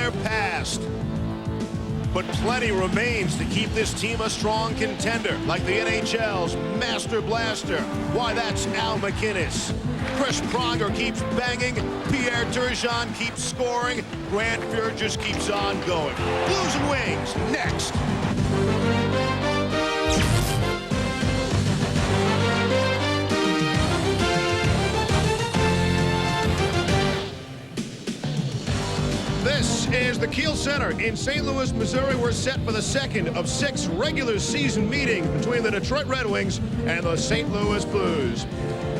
their past. But plenty remains to keep this team a strong contender, like the NHL's Master Blaster. Why, that's Al McInnes. Chris Pronger keeps banging. Pierre Turgeon keeps scoring. Grant Fuhr just keeps on going. Blues and Wings, next. This is the Kiel Center in St. Louis, Missouri. We're set for the second of 6 regular season meetings between the Detroit Red Wings and the St. Louis Blues.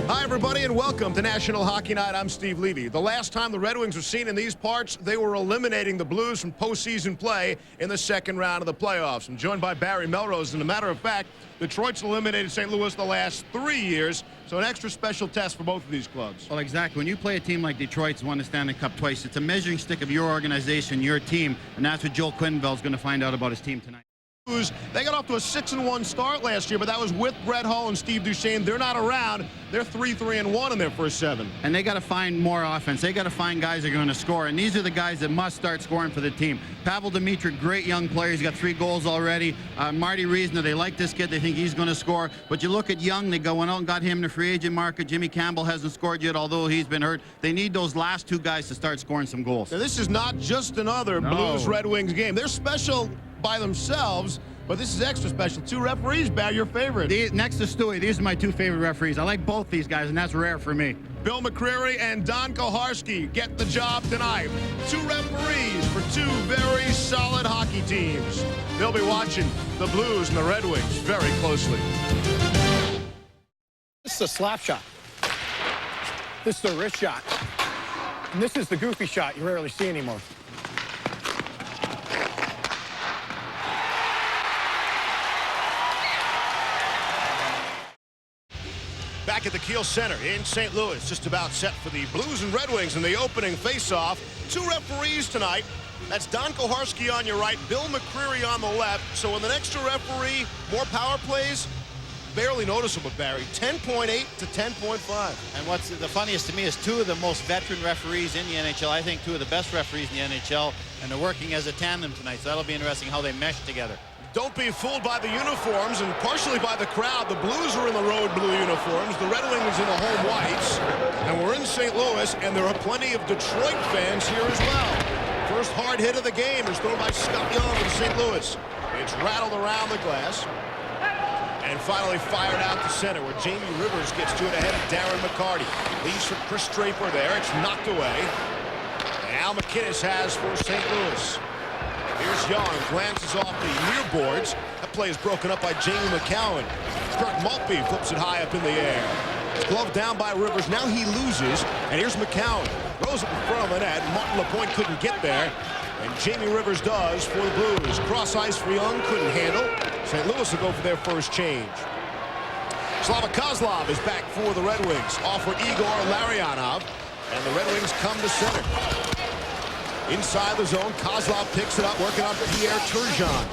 Hi, everybody, and welcome to National Hockey Night. I'm Steve Levy. The last time the Red Wings were seen in these parts, they were eliminating the Blues from postseason play in the second round of the playoffs. I'm joined by Barry Melrose, and a matter of fact, Detroit's eliminated St. Louis the last 3 years, so an extra special test for both of these clubs. Well, exactly. When you play a team like Detroit's won the Stanley Cup twice, it's a measuring stick of your organization, your team, and that's what Joel Quenneville's going to find out about his team tonight. They got off to a 6-1 start last year, but that was with Brett Hull and Steve Duchesne. They're not around. They're 3-3-1 in their first 7. And they got to find more offense. They got to find guys that are going to score, and these are the guys that must start scoring for the team. Pavel Demitra, great young player. He's got 3 goals already. Marty Reisner, they like this kid. They think he's going to score. But you look at Young, they went out and got him in the free agent market. Jimmy Campbell hasn't scored yet, although he's been hurt. They need those last 2 guys to start scoring some goals. Now, this is not just another Blues-Red Wings game. They're special by themselves, but this is extra special. 2 referees, Barry, your favorite. Next to Stewie, these are my 2 favorite referees. I like both these guys, and that's rare for me. Bill McCreary and Don Koharski get the job tonight. 2 referees for 2 very solid hockey teams. They'll be watching the Blues and the Red Wings very closely. This is a slap shot. This is a wrist shot. And this is the goofy shot you rarely see anymore. Back at the Kiel Center in St. Louis, just about set for the Blues and Red Wings in the opening face-off. 2 referees tonight. That's Don Koharski on your right, Bill McCreary on the left. So with an extra referee, more power plays, barely noticeable, Barry. 10.8 to 10.5. And what's the funniest to me is 2 of the most veteran referees in the NHL. I think 2 of the best referees in the NHL, and they're working as a tandem tonight. So that'll be interesting how they mesh together. Don't be fooled by the uniforms and partially by the crowd. The Blues are in the road blue uniforms. The Red Wings in the home whites. And we're in St. Louis, and there are plenty of Detroit fans here as well. First hard hit of the game is thrown by Scott Young in St. Louis. It's rattled around the glass. And finally fired out to center, where Jamie Rivers gets to it ahead of Darren McCarty. Leaves for Chris Draper there. It's knocked away. And Al McInnes has for St. Louis. Here's Young, glances off the near boards. That play is broken up by Jamie McCowan. Kirk Maltby flips it high up in the air. It's gloved down by Rivers. Now he loses. And here's McCowan. Throws it in front of the net. Martin LaPointe couldn't get there. And Jamie Rivers does for the Blues. Cross ice for Young, couldn't handle. St. Louis will go for their first change. Slava Kozlov is back for the Red Wings. Off for Igor Larionov. And the Red Wings come to center. Inside the zone, Kozlov picks it up, working on Pierre Turgeon.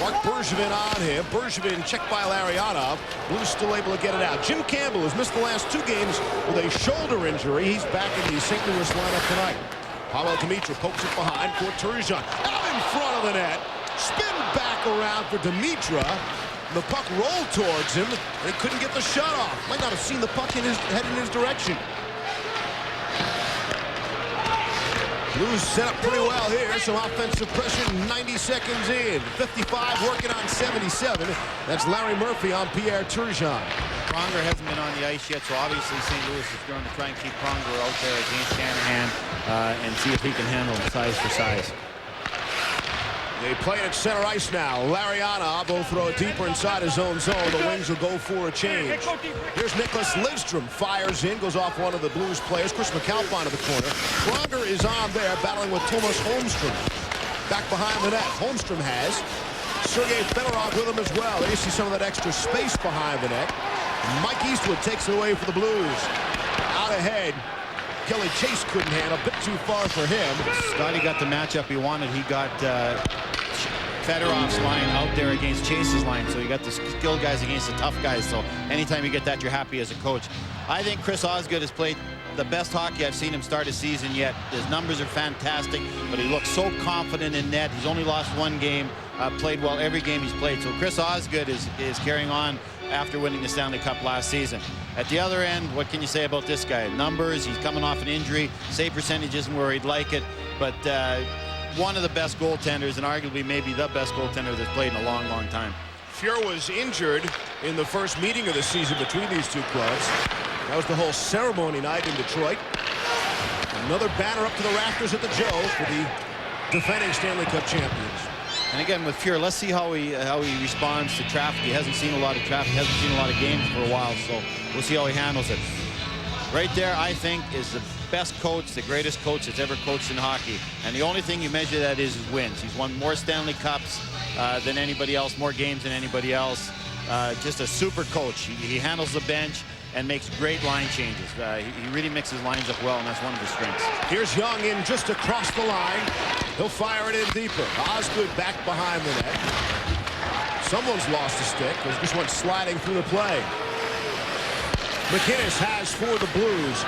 Mark Bergevin on him. Bergevin checked by Larionov. Blues still able to get it out. Jim Campbell has missed the last 2 games with a shoulder injury. He's back in the St. Louis lineup tonight. Pavel Demitra pokes it behind for Turgeon. Out in front of the net. Spin back around for Demitra. The puck rolled towards him, and he couldn't get the shot off. Might not have seen the puck head in his direction. Blues set up pretty well here. Some offensive pressure 90 seconds in. 55 working on 77. That's Larry Murphy on Pierre Turgeon. Pronger hasn't been on the ice yet, so obviously St. Louis is going to try and keep Pronger out there against Shanahan and see if he can handle him size for size. They play it at center ice now. Larionov will throw it deeper inside his own zone. The Wings will go for a change. Here's Nicholas Lidstrom. Fires in, goes off one of the Blues players. Chris McAlpine to the corner. Pronger is on there, battling with Tomas Holmstrom. Back behind the net. Holmstrom has Sergei Fedorov with him as well. There you see some of that extra space behind the net. Mike Eastwood takes it away for the Blues. Out ahead. Kelly Chase couldn't handle, a bit too far for him. Scotty got the matchup he wanted. He got Fedorov's line out there against Chase's line, so you got the skilled guys against the tough guys. So anytime you get that, you're happy as a coach. I think Chris Osgood has played the best hockey I've seen him start a season yet. His numbers are fantastic, but he looks so confident in net. He's only lost one game, played well every game he's played. So Chris Osgood is carrying on after winning the Stanley Cup last season. At the other end, what can you say about this guy? Numbers, he's coming off an injury. Save percentage isn't where he'd like it, but one of the best goaltenders, and arguably maybe the best goaltender that's played in a long, long time. Fuhr was injured in the first meeting of the season between these two clubs. That was the whole ceremony night in Detroit. Another banner up to the rafters at the Joe for the defending Stanley Cup champions. And again, with Fuhr, let's see how he responds to traffic. He hasn't seen a lot of traffic, hasn't seen a lot of games for a while, so we'll see how he handles it. Right there, I think, is the best coach, the greatest coach that's ever coached in hockey. And the only thing you measure that is wins. He's won more Stanley Cups than anybody else, more games than anybody else. Just a super coach. He handles the bench and makes great line changes. He really mixes lines up well, and that's one of his strengths. Here's Young in just across the line. He'll fire it in deeper. Osgood back behind the net. Someone's lost a stick. It just went sliding through the play. McInnes has for the Blues.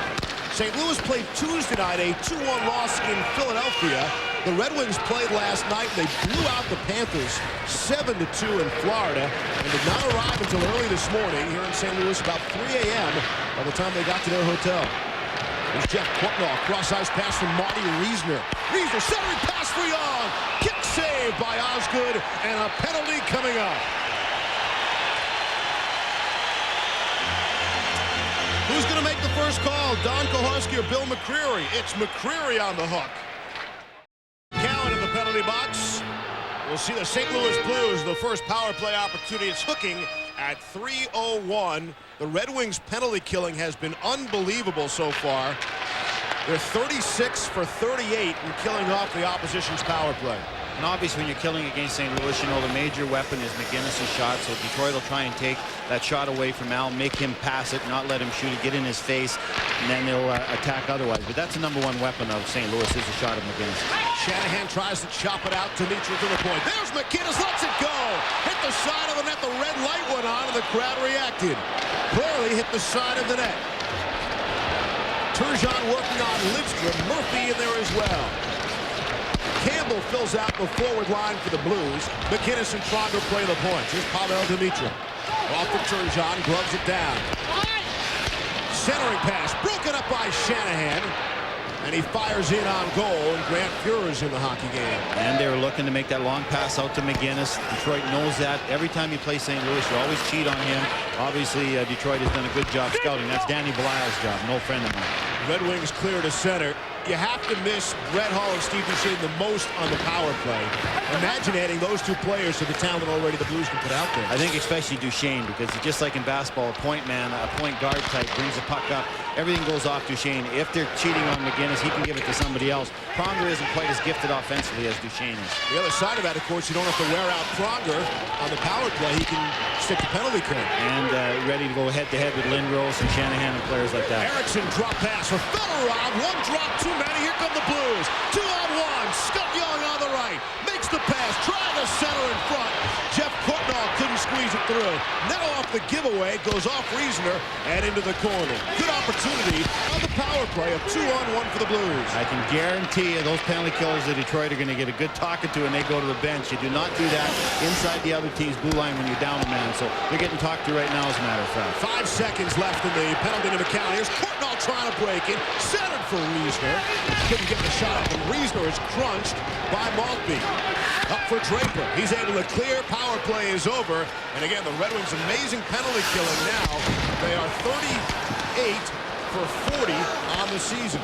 St. Louis played Tuesday night, a 2-1 loss in Philadelphia. The Red Wings played last night. They blew out the Panthers 7-2 in Florida and did not arrive until early this morning here in St. Louis about 3 a.m. by the time they got to their hotel. There's Jeff Courtnall, cross-ice pass from Marty Reisner. Reisner centering pass for Young. Kick save by Osgood and a penalty coming up. Who's going to make the first call? Don Koharski or Bill McCreary? It's McCreary on the hook. Cowan in the penalty box. We'll see the St. Louis Blues, the first power play opportunity. It's hooking at 3:01. The Red Wings penalty killing has been unbelievable so far. They're 36 for 38 in killing off the opposition's power play. And obviously, when you're killing against St. Louis, you know the major weapon is McInnes' shot. So Detroit will try and take that shot away from Al, make him pass it, not let him shoot it, get in his face, and then they'll attack otherwise. But that's the #1 weapon of St. Louis is the shot of McInnes. Shanahan tries to chop it out to Mitra to the point. There's McInnes, lets it go. Hit the side of the net. The red light went on, and the crowd reacted. Clearly hit the side of the net. Turgeon working on Lidstrom. Murphy in there as well. Campbell fills out the forward line for the Blues. McInnes and Pronger play the points. Here's Pavel Demitra. Off of Turgeon, gloves it down. Centering pass, broken up by Shanahan. And he fires in on goal, and Grant Fuhrer's in the hockey game. And they were looking to make that long pass out to McInnes. Detroit knows that. Every time you play St. Louis, you always cheat on him. Obviously, Detroit has done a good job scouting. That's Danny Belial's job, no friend of mine. Red Wings clear to center. You have to miss Brett Hull and Steve Duchesne the most on the power play. Imagine adding those two players to the talent already the Blues can put out there. I think especially Duchesne, because just like in basketball, a point man, a point guard type brings the puck up. Everything goes off Duchesne. If they're cheating on McInnes, he can give it to somebody else. Pronger isn't quite as gifted offensively as Duchesne is. The other side of that, of course, you don't have to wear out Pronger on the power play. He can stick the penalty kill. And ready to go head-to-head with Lindros and Shanahan and players like that. Erickson drop pass for Fedorov. One drop too many. Here come the Blues. 2-on-1. Scott Young on the right. Makes the pass. Trying to center in front. Jeff Courtnall couldn't squeeze it through. Now off the giveaway. Goes off Reisner and into the corner. Good opportunity on the power play of 2-on-1 for the Blues. I can guarantee you those penalty killers of Detroit are going to get a good talking to when they go to the bench. You do not do that inside the other team's blue line when you're down a man. So they're getting talked to right now, as a matter of fact. 5 seconds left in the penalty to McCown. Here's Courtnall trying to break it. Centered for Reisner. Couldn't get the shot up, and Reisner is crunched by Maltby. Up for Draper. He's able to clear. Power play is over. And again, the Red Wings' amazing penalty killing now. They are 38 for 40 on the season.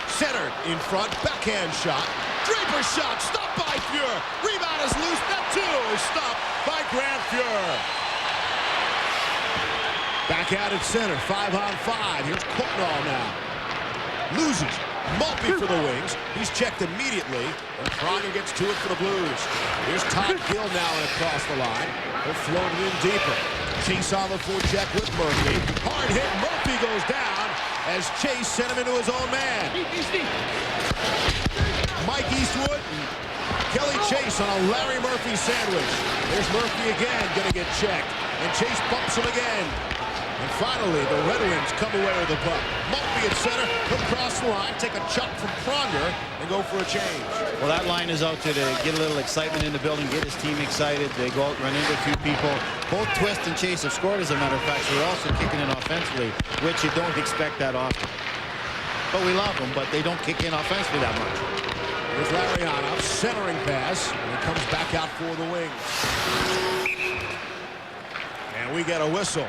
Centered in front. Backhand shot. Draper shot. Stopped by Fuhr. Rebound is loose. That too is stopped by Grant Fuhr. Back out at center. 5-on-5. Here's Courtnall now. Loses. Maltby for the Wings. He's checked immediately, and Pronger gets to it for the Blues. Here's Todd Gill now and across the line. They'll float it in deeper. Chase on the forecheck with Murphy. Hard hit. Murphy goes down as Chase sent him into his own man. Mike Eastwood and Kelly Chase on a Larry Murphy sandwich. There's Murphy again, going to get checked. And Chase bumps him again. And finally, the Red Wings come away with the puck. Maltby at center, he'll cross the line, take a chop from Pronger, and go for a change. Well, that line is out to get a little excitement in the building, get his team excited. They go out, run into a few people. Both Twist and Chase have scored, as a matter of fact, so they're also kicking in offensively, which you don't expect that often. But we love them, but they don't kick in offensively that much. Here's Lariano, centering pass, and he comes back out for the Wings. And we get a whistle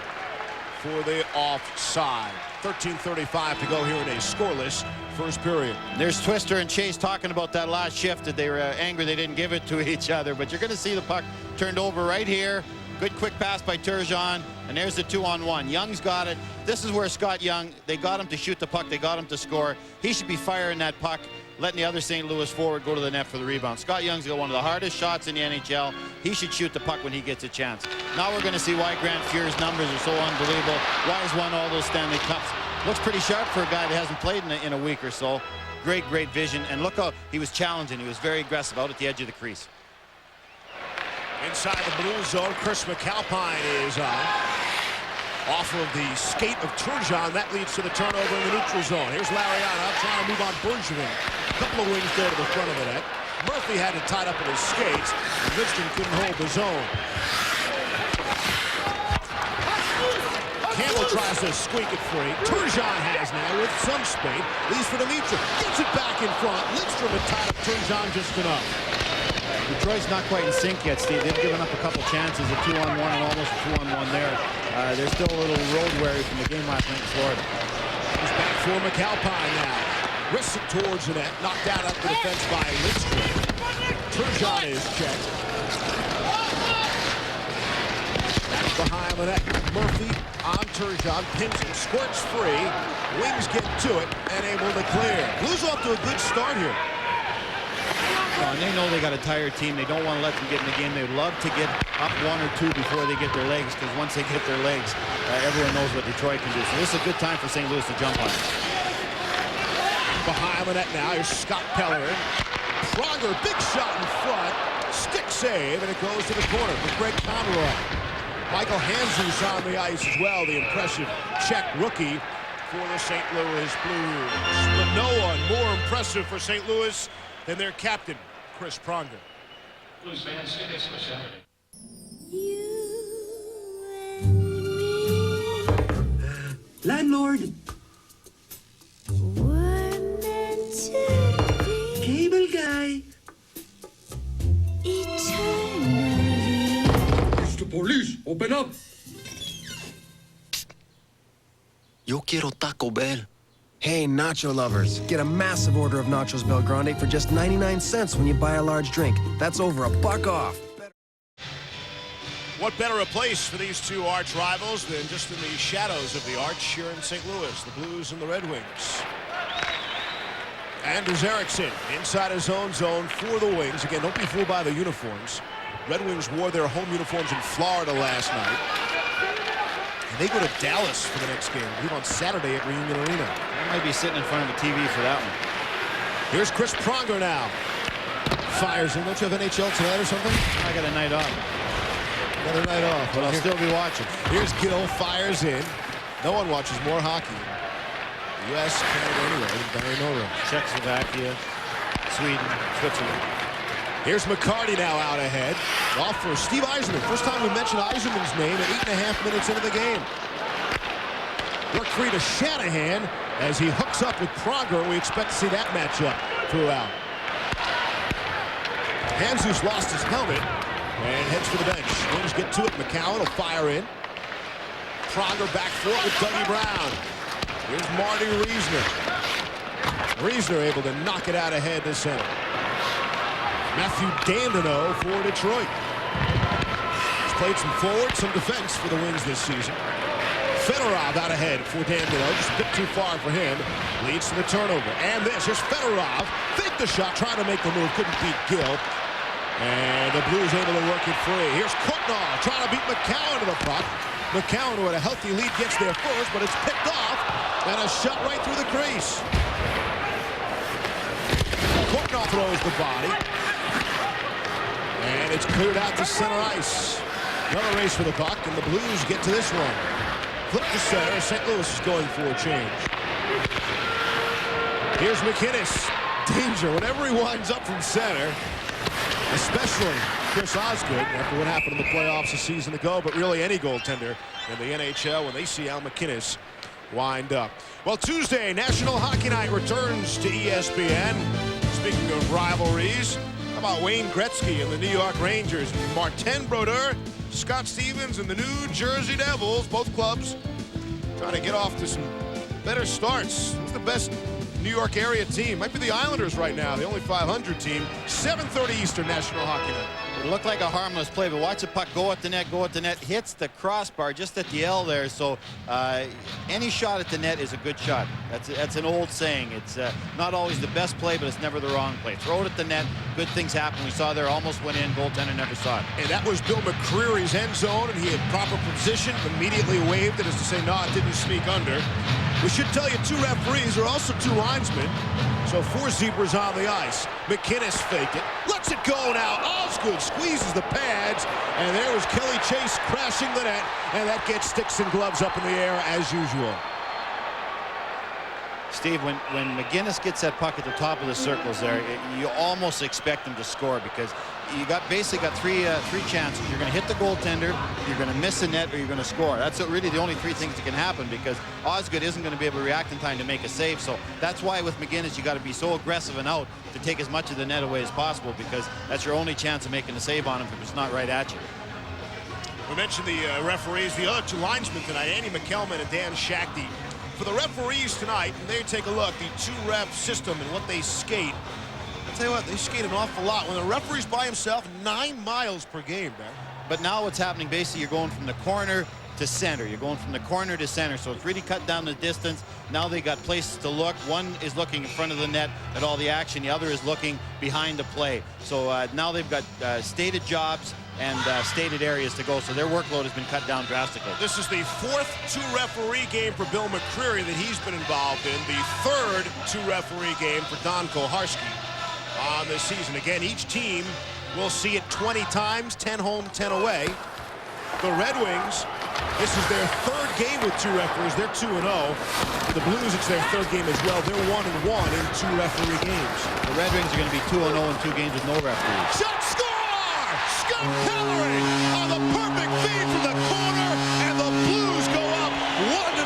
for the offside. 13:35 to go here in a scoreless first period. There's Twister and Chase talking about that last shift, that they were angry they didn't give it to each other, but you're going to see the puck turned over right here. Good quick pass by Turgeon, and there's the 2-on-1. Young's got it. This is where Scott Young, they got him to shoot the puck, they got him to score. He should be firing that puck, letting the other St. Louis forward go to the net for the rebound. Scott Young's got one of the hardest shots in the NHL. He should shoot the puck when he gets a chance. Now we're going to see why Grant Fuhr's numbers are so unbelievable, why he's won all those Stanley Cups. Looks pretty sharp for a guy that hasn't played in a week or so. Great vision, and look how he was challenging. He was very aggressive out at the edge of the crease. Inside the blue zone, Chris McAlpine is on. Off of the skate of Turgeon, that leads to the turnover in the neutral zone. Here's Lariano trying to move on Bergevin. A couple of wings go to the front of the net. Murphy had it tied up in his skates, and Winston couldn't hold the zone. Campbell tries to squeak it free. Turgeon has now with some speed. Leads for Dimitri. Gets it back in front. Lindstrom had tied up Turgeon just enough. Detroit's not quite in sync yet, Steve. They've given up a couple chances, a 2-on-1 and almost a 2-on-1 there. They're still a little road weary from the game last night in Florida. He's back for McAlpine now. Wrists it towards the net. Knocked out up the defense by Lindstrom. Turgeon is checked. Back behind the net. Murphy on Turgeon. Pins him. Squirts free. Wings get to it and able to clear. Blues off to a good start here. And they know they got a tired team. They don't want to let them get in the game. They would love to get up 1 or 2 before they get their legs, because once they get their legs, everyone knows what Detroit can do. So this is a good time for St. Louis to jump on it. Behind the net now, here's Scott Pellerin. Pronger, big shot in front. Stick save, and it goes to the corner for Greg Conroy. Michael Handzus on the ice as well, the impressive Czech rookie for the St. Louis Blues. But no one more impressive for St. Louis than their captain, Chris Pronger. Blues fans, say this for Saturday. Landlord! Cable guy! It's the police! Open up! Yo quiero Taco Bell. Hey, nacho lovers, get a massive order of Nachos Bel Grande for just 99 cents when you buy a large drink. That's over $1 off. What better a place for these two arch rivals than just in the shadows of the arch here in St. Louis, the Blues and the Red Wings. Anders Eriksson inside his own zone for the Wings. Again, don't be fooled by the uniforms. Red Wings wore their home uniforms in Florida last night. And they go to Dallas for the next game. Leave on Saturday at Reunion Arena. I might be sitting in front of a TV for that one. Here's Chris Pronger now. Fires in. Don't you have NHL tonight or something? I got a night off. Got a night off. But I'll still be watching. Here's Gill, fires in. No one watches more hockey. U.S., Canada, anyway. Barry Nora. Czechoslovakia, Sweden, Switzerland. Here's McCarty now out ahead. Off for Steve Yzerman. First time we mentioned Yzerman's name at 8.5 minutes into the game. Work free to Shanahan as he hooks up with Pronger. We expect to see that matchup throughout. Handzus lost his helmet and heads for the bench. Wings get to it. McCowan will fire in. Pronger back for it with Dougie Brown. Here's Marty Reisner. Reisner able to knock it out ahead to center. Matthew Dandino for Detroit. He's played some forward, some defense for the Wings this season. Fedorov out ahead for Dandino. Just a bit too far for him. Leads to the turnover. And this, here's Fedorov. Faked the shot, trying to make the move. Couldn't beat Gill. And the Blues able to work it free. Here's Kutnar trying to beat McCowan to the puck. McCowan, who had a healthy lead, gets there first, but it's picked off. And a shot right through the crease. Kutnar throws the body. And it's cleared out to center ice. Another race for the puck, and the Blues get to this one. Flip to center. St. Louis is going for a change. Here's McInnes. Danger whenever he winds up from center, especially Chris Osgood after what happened in the playoffs a season ago, but really any goaltender in the NHL when they see Al McInnes wind up. Well, Tuesday, National Hockey Night returns to ESPN. Speaking of rivalries, how about Wayne Gretzky and the New York Rangers? Martin Brodeur, Scott Stevens, and the New Jersey Devils, both clubs trying to get off to some better starts. Who's the best New York area team? Might be the Islanders right now, the only 500 team. 7:30 Eastern, National Hockey Night. It looked like a harmless play, but watch the puck go at the net, hits the crossbar just at the L there. So any shot at the net is a good shot. That's an old saying. It's not always the best play, but it's never the wrong play. Throw it at the net, good things happen. We saw there, almost went in, goaltender never saw it. And that was Bill McCreary's end zone, and he had proper position, immediately waved it as to say, no, it didn't sneak under. We should tell you 2 referees are also 2 linesmen. So 4 zebras on the ice. McInnes faked it. Lets it go now. Osgood squeezes the pads. And there was Kelly Chase crashing the net. And that gets sticks and gloves up in the air as usual. Steve, when McInnes gets that puck at the top of the circles there, you almost expect him to score because you basically got three chances. You're going to hit the goaltender, you're going to miss the net, or you're going to score. That's really the only 3 things that can happen because Osgood isn't going to be able to react in time to make a save. So that's why with McInnes you got to be so aggressive and out to take as much of the net away as possible because that's your only chance of making a save on him if it's not right at you. We mentioned the referees, the other 2 linesmen tonight, Andy McKelman and Dan Shakty. For the referees tonight, and they take a look, the 2-ref system and what they skate. I'll tell you what, they skate an awful lot. When the referee's by himself, 9 miles per game, man. But now what's happening, basically, you're going from the corner to center. You're going from the corner to center, so it's really cut down the distance. Now they got places to look. One is looking in front of the net at all the action. The other is looking behind the play. So now they've got stated jobs and stated areas to go, so their workload has been cut down drastically. This is the 4th 2-referee game for Bill McCreary that he's been involved in. The 3rd 2-referee game for Don Koharski on this season. Again, each team will see it 20 times, 10 home, 10 away. The Red Wings, this is their 3rd game with 2 referees. They're 2-0. The Blues, it's their 3rd game as well. They're 1-1 in 2-referee games. The Red Wings are going to be 2-0 in 2 games with no referees. Shot, score! Scott Pellerin on the perfect feed from the corner, and the Blues go up 1-0.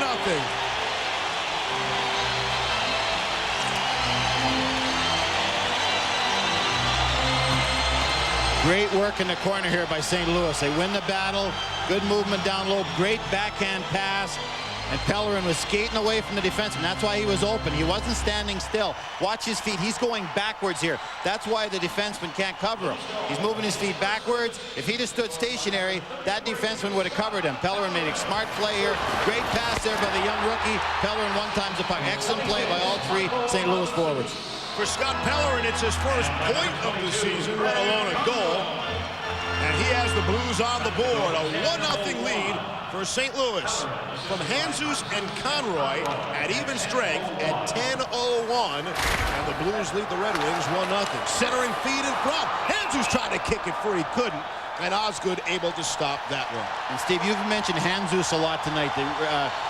Great work in the corner here by St. Louis. They win the battle. Good movement down low. Great backhand pass. And Pellerin was skating away from the defenseman. That's why he was open. He wasn't standing still. Watch his feet. He's going backwards here. That's why the defenseman can't cover him. He's moving his feet backwards. If he'd have stood stationary, that defenseman would have covered him. Pellerin made a smart play here. Great pass there by the young rookie. Pellerin 1 times the puck. Excellent play by all 3 St. Louis forwards. For Scott Pellerin, it's his first point of the season, let alone a goal. And he has the Blues on the board. A 1-0 lead for St. Louis. From Jesus and Conroy at even strength at 10:01. And the Blues lead the Red Wings 1-0. Centering feed in front. Jesus tried to kick it free, couldn't. And Osgood able to stop that one. And Steve, you've mentioned Jesus a lot tonight. The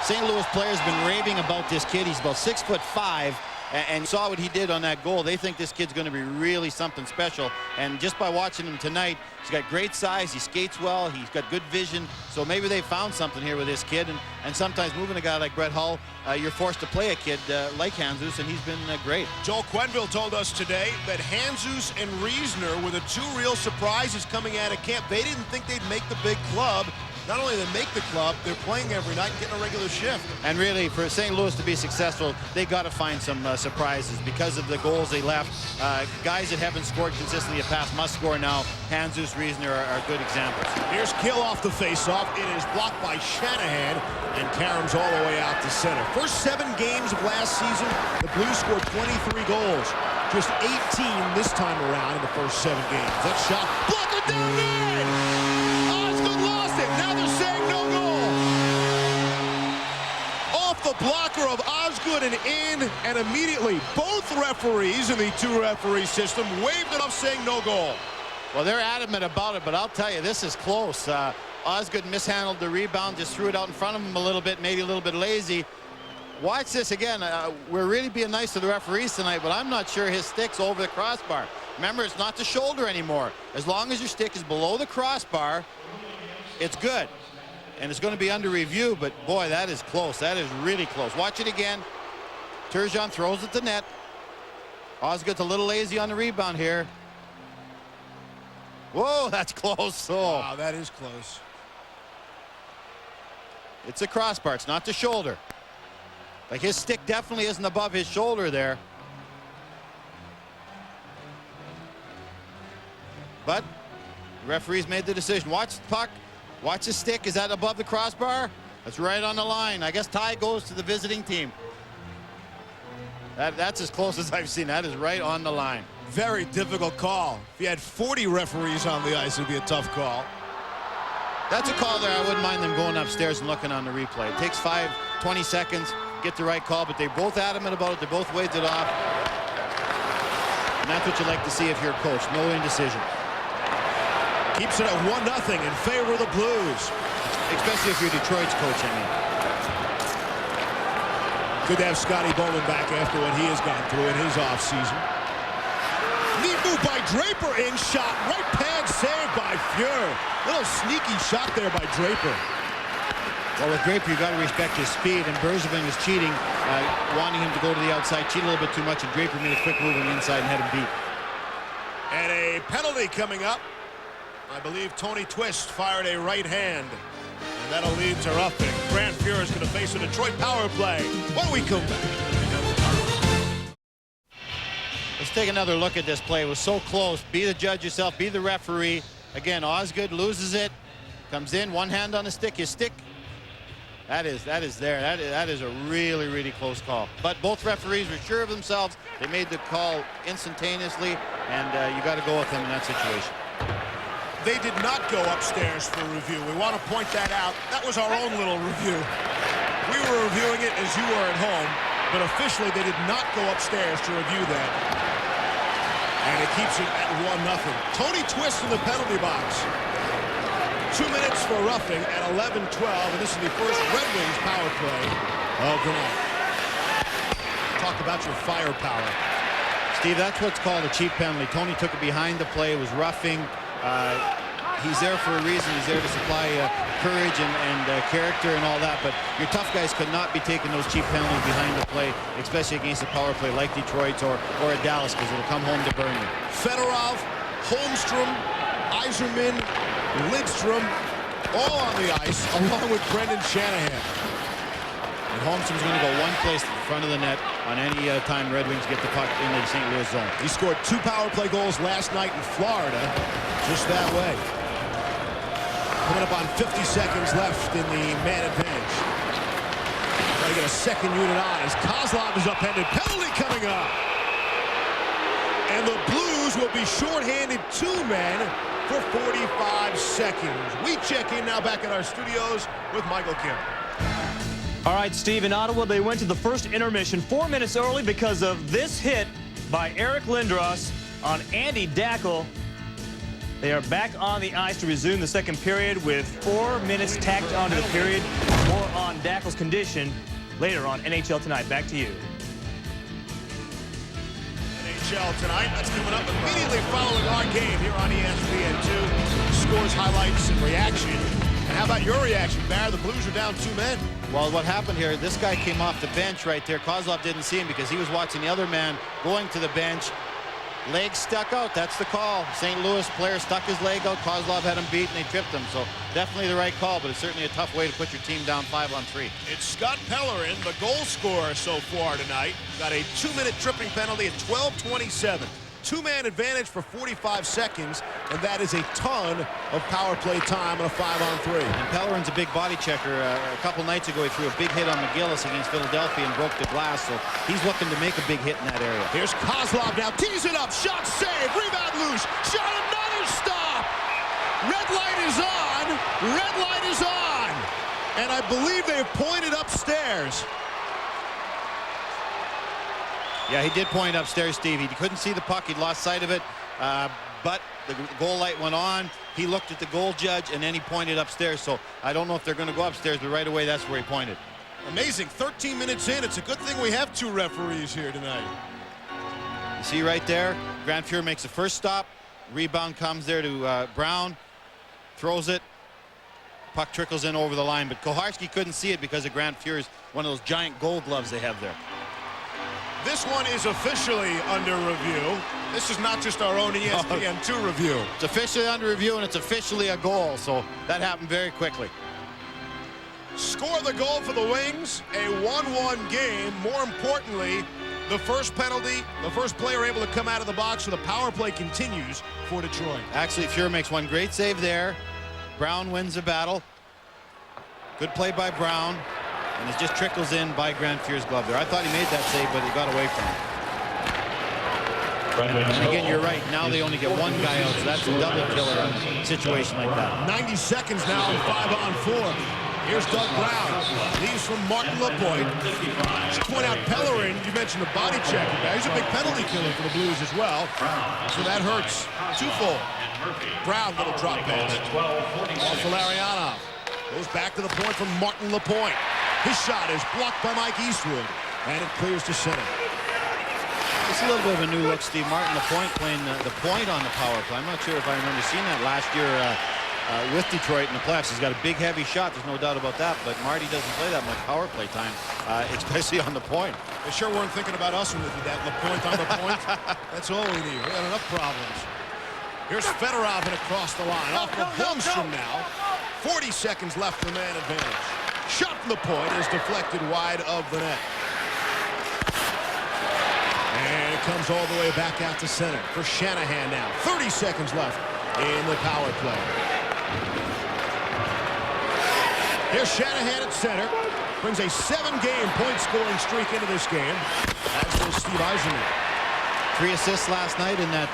St. Louis players have been raving about this kid. He's about 6'5". And saw what he did on that goal. They think this kid's going to be really something special. And just by watching him tonight, he's got great size. He skates well. He's got good vision. So maybe they found something here with this kid. And sometimes moving a guy like Brett Hull, you're forced to play a kid like Jesus, and he's been great. Joel Quenneville told us today that Jesus and Reisner were the 2 real surprises coming out of camp. They didn't think they'd make the big club. Not only they make the club, they're playing every night and getting a regular shift. And really, for St. Louis to be successful, they got to find some surprises because of the goals they left. Guys that haven't scored consistently in the past must score now. Jesus, Reisner are good examples. Here's Kill off the faceoff. It is blocked by Shanahan, and Karam's all the way out to center. First 7 games of last season, the Blues scored 23 goals. Just 18 this time around in the first 7 games. That shot, blocker down in! Osgood lost it. Now they're saying no goal. Off the blocker of Osgood and in, and immediately both referees in the 2-referee system waved it off saying no goal. Well, they're adamant about it, but I'll tell you, this is close. Osgood mishandled the rebound, just threw it out in front of him a little bit, maybe a little bit lazy. Watch this again. We're really being nice to the referees tonight, but I'm not sure his stick's over the crossbar. Remember, it's not the shoulder anymore. As long as your stick is below the crossbar, it's good. And it's going to be under review, but boy, that is close. That is really close. Watch it again. Turgeon throws it to net. Osgood's a little lazy on the rebound here. Whoa, that's close. Oh. Wow, that is close. It's a crossbar. It's not the shoulder. Like, his stick definitely isn't above his shoulder there. But the referees made the decision. Watch the puck. Watch his stick. Is that above the crossbar? That's right on the line. I guess tie goes to the visiting team. That's as close as I've seen. That is right on the line. Very difficult call. If you had 40 referees on the ice, it would be a tough call. That's a call there. I wouldn't mind them going upstairs and looking on the replay. It takes 20 seconds, get the right call, but they're both adamant about it. They both waved it off. And that's what you like to see if you're a coach. No indecision. Keeps it at 1-0 in favor of the Blues. Especially if you're Detroit's coach, I mean. Good to have Scotty Bowman back after what he has gone through in his offseason. Neat move by Draper, in shot, right pad saved by Fuhr. Little sneaky shot there by Draper. Well, with Draper, you got to respect his speed, and Bergevin was cheating, wanting him to go to the outside, cheat a little bit too much, and Draper made a quick move on the inside and had him beat. And a penalty coming up. I believe Tony Twist fired a right hand, and that'll lead to roughing. Grant Fuhr is going to face a Detroit power play when we come back. Let's take another look at this play. It was so close. Be the judge yourself. Be the referee. Again, Osgood loses it. Comes in, one hand on the stick. His stick. That is there. That is a really, really close call. But both referees were sure of themselves. They made the call instantaneously, and you got to go with them in that situation. They did not go upstairs for review. We want to point that out. That was our own little review. We were reviewing it as you were at home, but officially they did not go upstairs to review that. And it keeps it at 1-0. Tony Twist in the penalty box. 2 minutes for roughing at 11-12, and this is the first Red Wings power play of the night. Talk about your firepower. Steve, that's what's called a cheap penalty. Tony took it behind the play, was roughing. He's there for a reason. He's there to supply courage and character and all that, but your tough guys could not be taking those cheap penalties behind the play, especially against a power play like Detroit's or a Dallas, because it'll come home to burn you. Fedorov, Holmstrom, Yzerman, Lidstrom, all on the ice, along with Brendan Shanahan. And Holmstrom's going to go one place to the front of the net on any time Red Wings get the puck into the St. Louis zone. He scored 2 power play goals last night in Florida, just that way. Coming up on 50 seconds left in the man advantage. Trying to get a second unit on as Kozlov is upended. Penalty coming up. And the Blues will be shorthanded 2 men for 45 seconds. We check in now back at our studios with Michael Kim. All right, Steve, in Ottawa, they went to the first intermission 4 minutes early because of this hit by Eric Lindros on Andy Dackel. They are back on the ice to resume the second period with 4 minutes tacked onto the period. More on Dackel's condition later on NHL Tonight. Back to you. NHL Tonight, that's coming up immediately following our game here on ESPN2. Scores, highlights, and reaction. And how about your reaction, Barry? The Blues are down 2 men. Well, what happened here, this guy came off the bench right there. Kozlov didn't see him because he was watching the other man going to the bench. Leg stuck out. That's the call. St. Louis player stuck his leg out. Kozlov had him beat, and they tripped him. So definitely the right call, but it's certainly a tough way to put your team down 5-on-3. It's Scott Pellerin, the goal scorer so far tonight. Got a 2-minute tripping penalty at 12:27. 2-man advantage for 45 seconds, and that is a ton of power play time on a 5-on-3. And Pellerin's a big body checker. A couple nights ago, he threw a big hit on McGillis against Philadelphia and broke the glass, so he's looking to make a big hit in that area. Here's Kozlov now, tees it up, shot save, rebound loose, shot, another stop! Red light is on, red light is on! And I believe they've pointed upstairs. Yeah, he did point upstairs, Steve. He couldn't see the puck. He'd lost sight of it. but the goal light went on. He looked at the goal judge, and then he pointed upstairs. So I don't know if they're going to go upstairs, but right away, that's where he pointed. Amazing. 13 minutes in. It's a good thing we have 2 referees here tonight. You see right there, Grant Fuhr makes the first stop. Rebound comes there to Brown. Throws it. Puck trickles in over the line, but Koharski couldn't see it because of Grant Fuhr's one of those giant gold gloves they have there. This one is officially under review. This is not just our own ESPN2 review. It's officially under review, and it's officially a goal, so that happened very quickly. Score the goal for the Wings, a 1-1 game. More importantly, the first penalty, the first player able to come out of the box, so the power play continues for Detroit. Actually, Fuhr makes one great save there. Brown wins the battle. Good play by Brown. And it just trickles in by Grant Fuhr's glove there. I thought he made that save, but he got away from it. And again, you're right. Now they only get one guy out, so that's a double killer in a situation like that. 90 seconds now and 5-on-4. Here's Doug Brown. Leaves from Martin Lapointe. Just point out Pellerin, you mentioned the body check. He's a big penalty killer for the Blues as well. So that hurts. Twofold. Brown, little drop pass. Ball for Larionov. Goes back to the point from Martin Lapointe. His shot is blocked by Mike Eastwood, and it clears to center. It's a little bit of a new look, Steve. Martin Lapointe playing the point on the power play. I'm not sure if I remember seeing that last year with Detroit in the playoffs. He's got a big, heavy shot. There's no doubt about that. But Marty doesn't play that much power play time, especially on the point. They sure weren't thinking about us when we did that. Lapointe on the point. That's all we need. We got enough problems. Here's Fedorov and across the line. Off of Holmstrom now. 40 seconds left for man advantage. Shot from the point is deflected wide of the net. And it comes all the way back out to center for Shanahan now. 30 seconds left in the power play. Here's Shanahan at center. Brings a 7-game point-scoring streak into this game. As does Steve Eisenman. 3 assists last night in that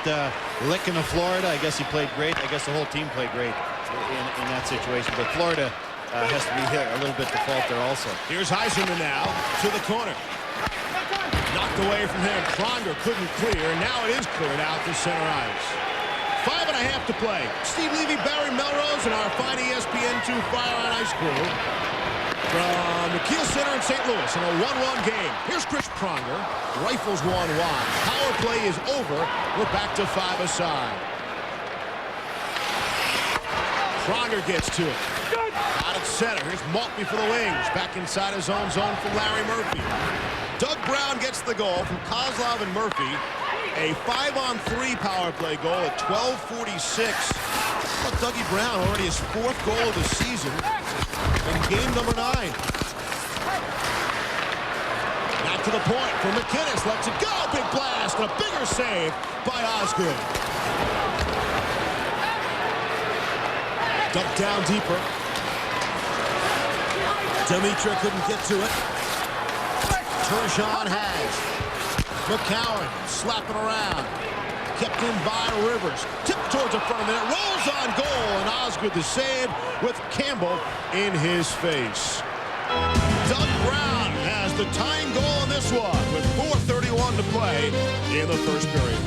licking of Florida. I guess he played great. I guess the whole team played great in that situation. But Florida has to be a little bit the fault there also. Here's Eisenman now to the corner. Knocked away from him. Pronger couldn't clear. Now it is cleared out to center ice. 5.5 to play. Steve Levy, Barry Melrose, and our fine ESPN2 Fire on Ice crew from the Kiel Center in St. Louis in a 1-1 game. Here's Chris Pronger. Rifles one wide. Power play is over. We're back to 5 aside. Pronger gets to it. Out at center. Here's Maltby for the Wings. Back inside his own zone for Larry Murphy. Doug Brown gets the goal from Kozlov and Murphy. A 5-on-3 power play goal at 12:46. Look, Dougie Brown already his 4th goal of the season in game number 9. Back to the point for McInnes. Lets it go. Big blast and a bigger save by Osgood. Dumped down deeper. Dimitra couldn't get to it. Turgeon has. McCowan slapping around. Kept in by Rivers. Tipped towards the front of the net. Rolls on goal. And Osgood the save with Campbell in his face. Doug Brown has the tying goal in this one with 4:31 to play in the first period.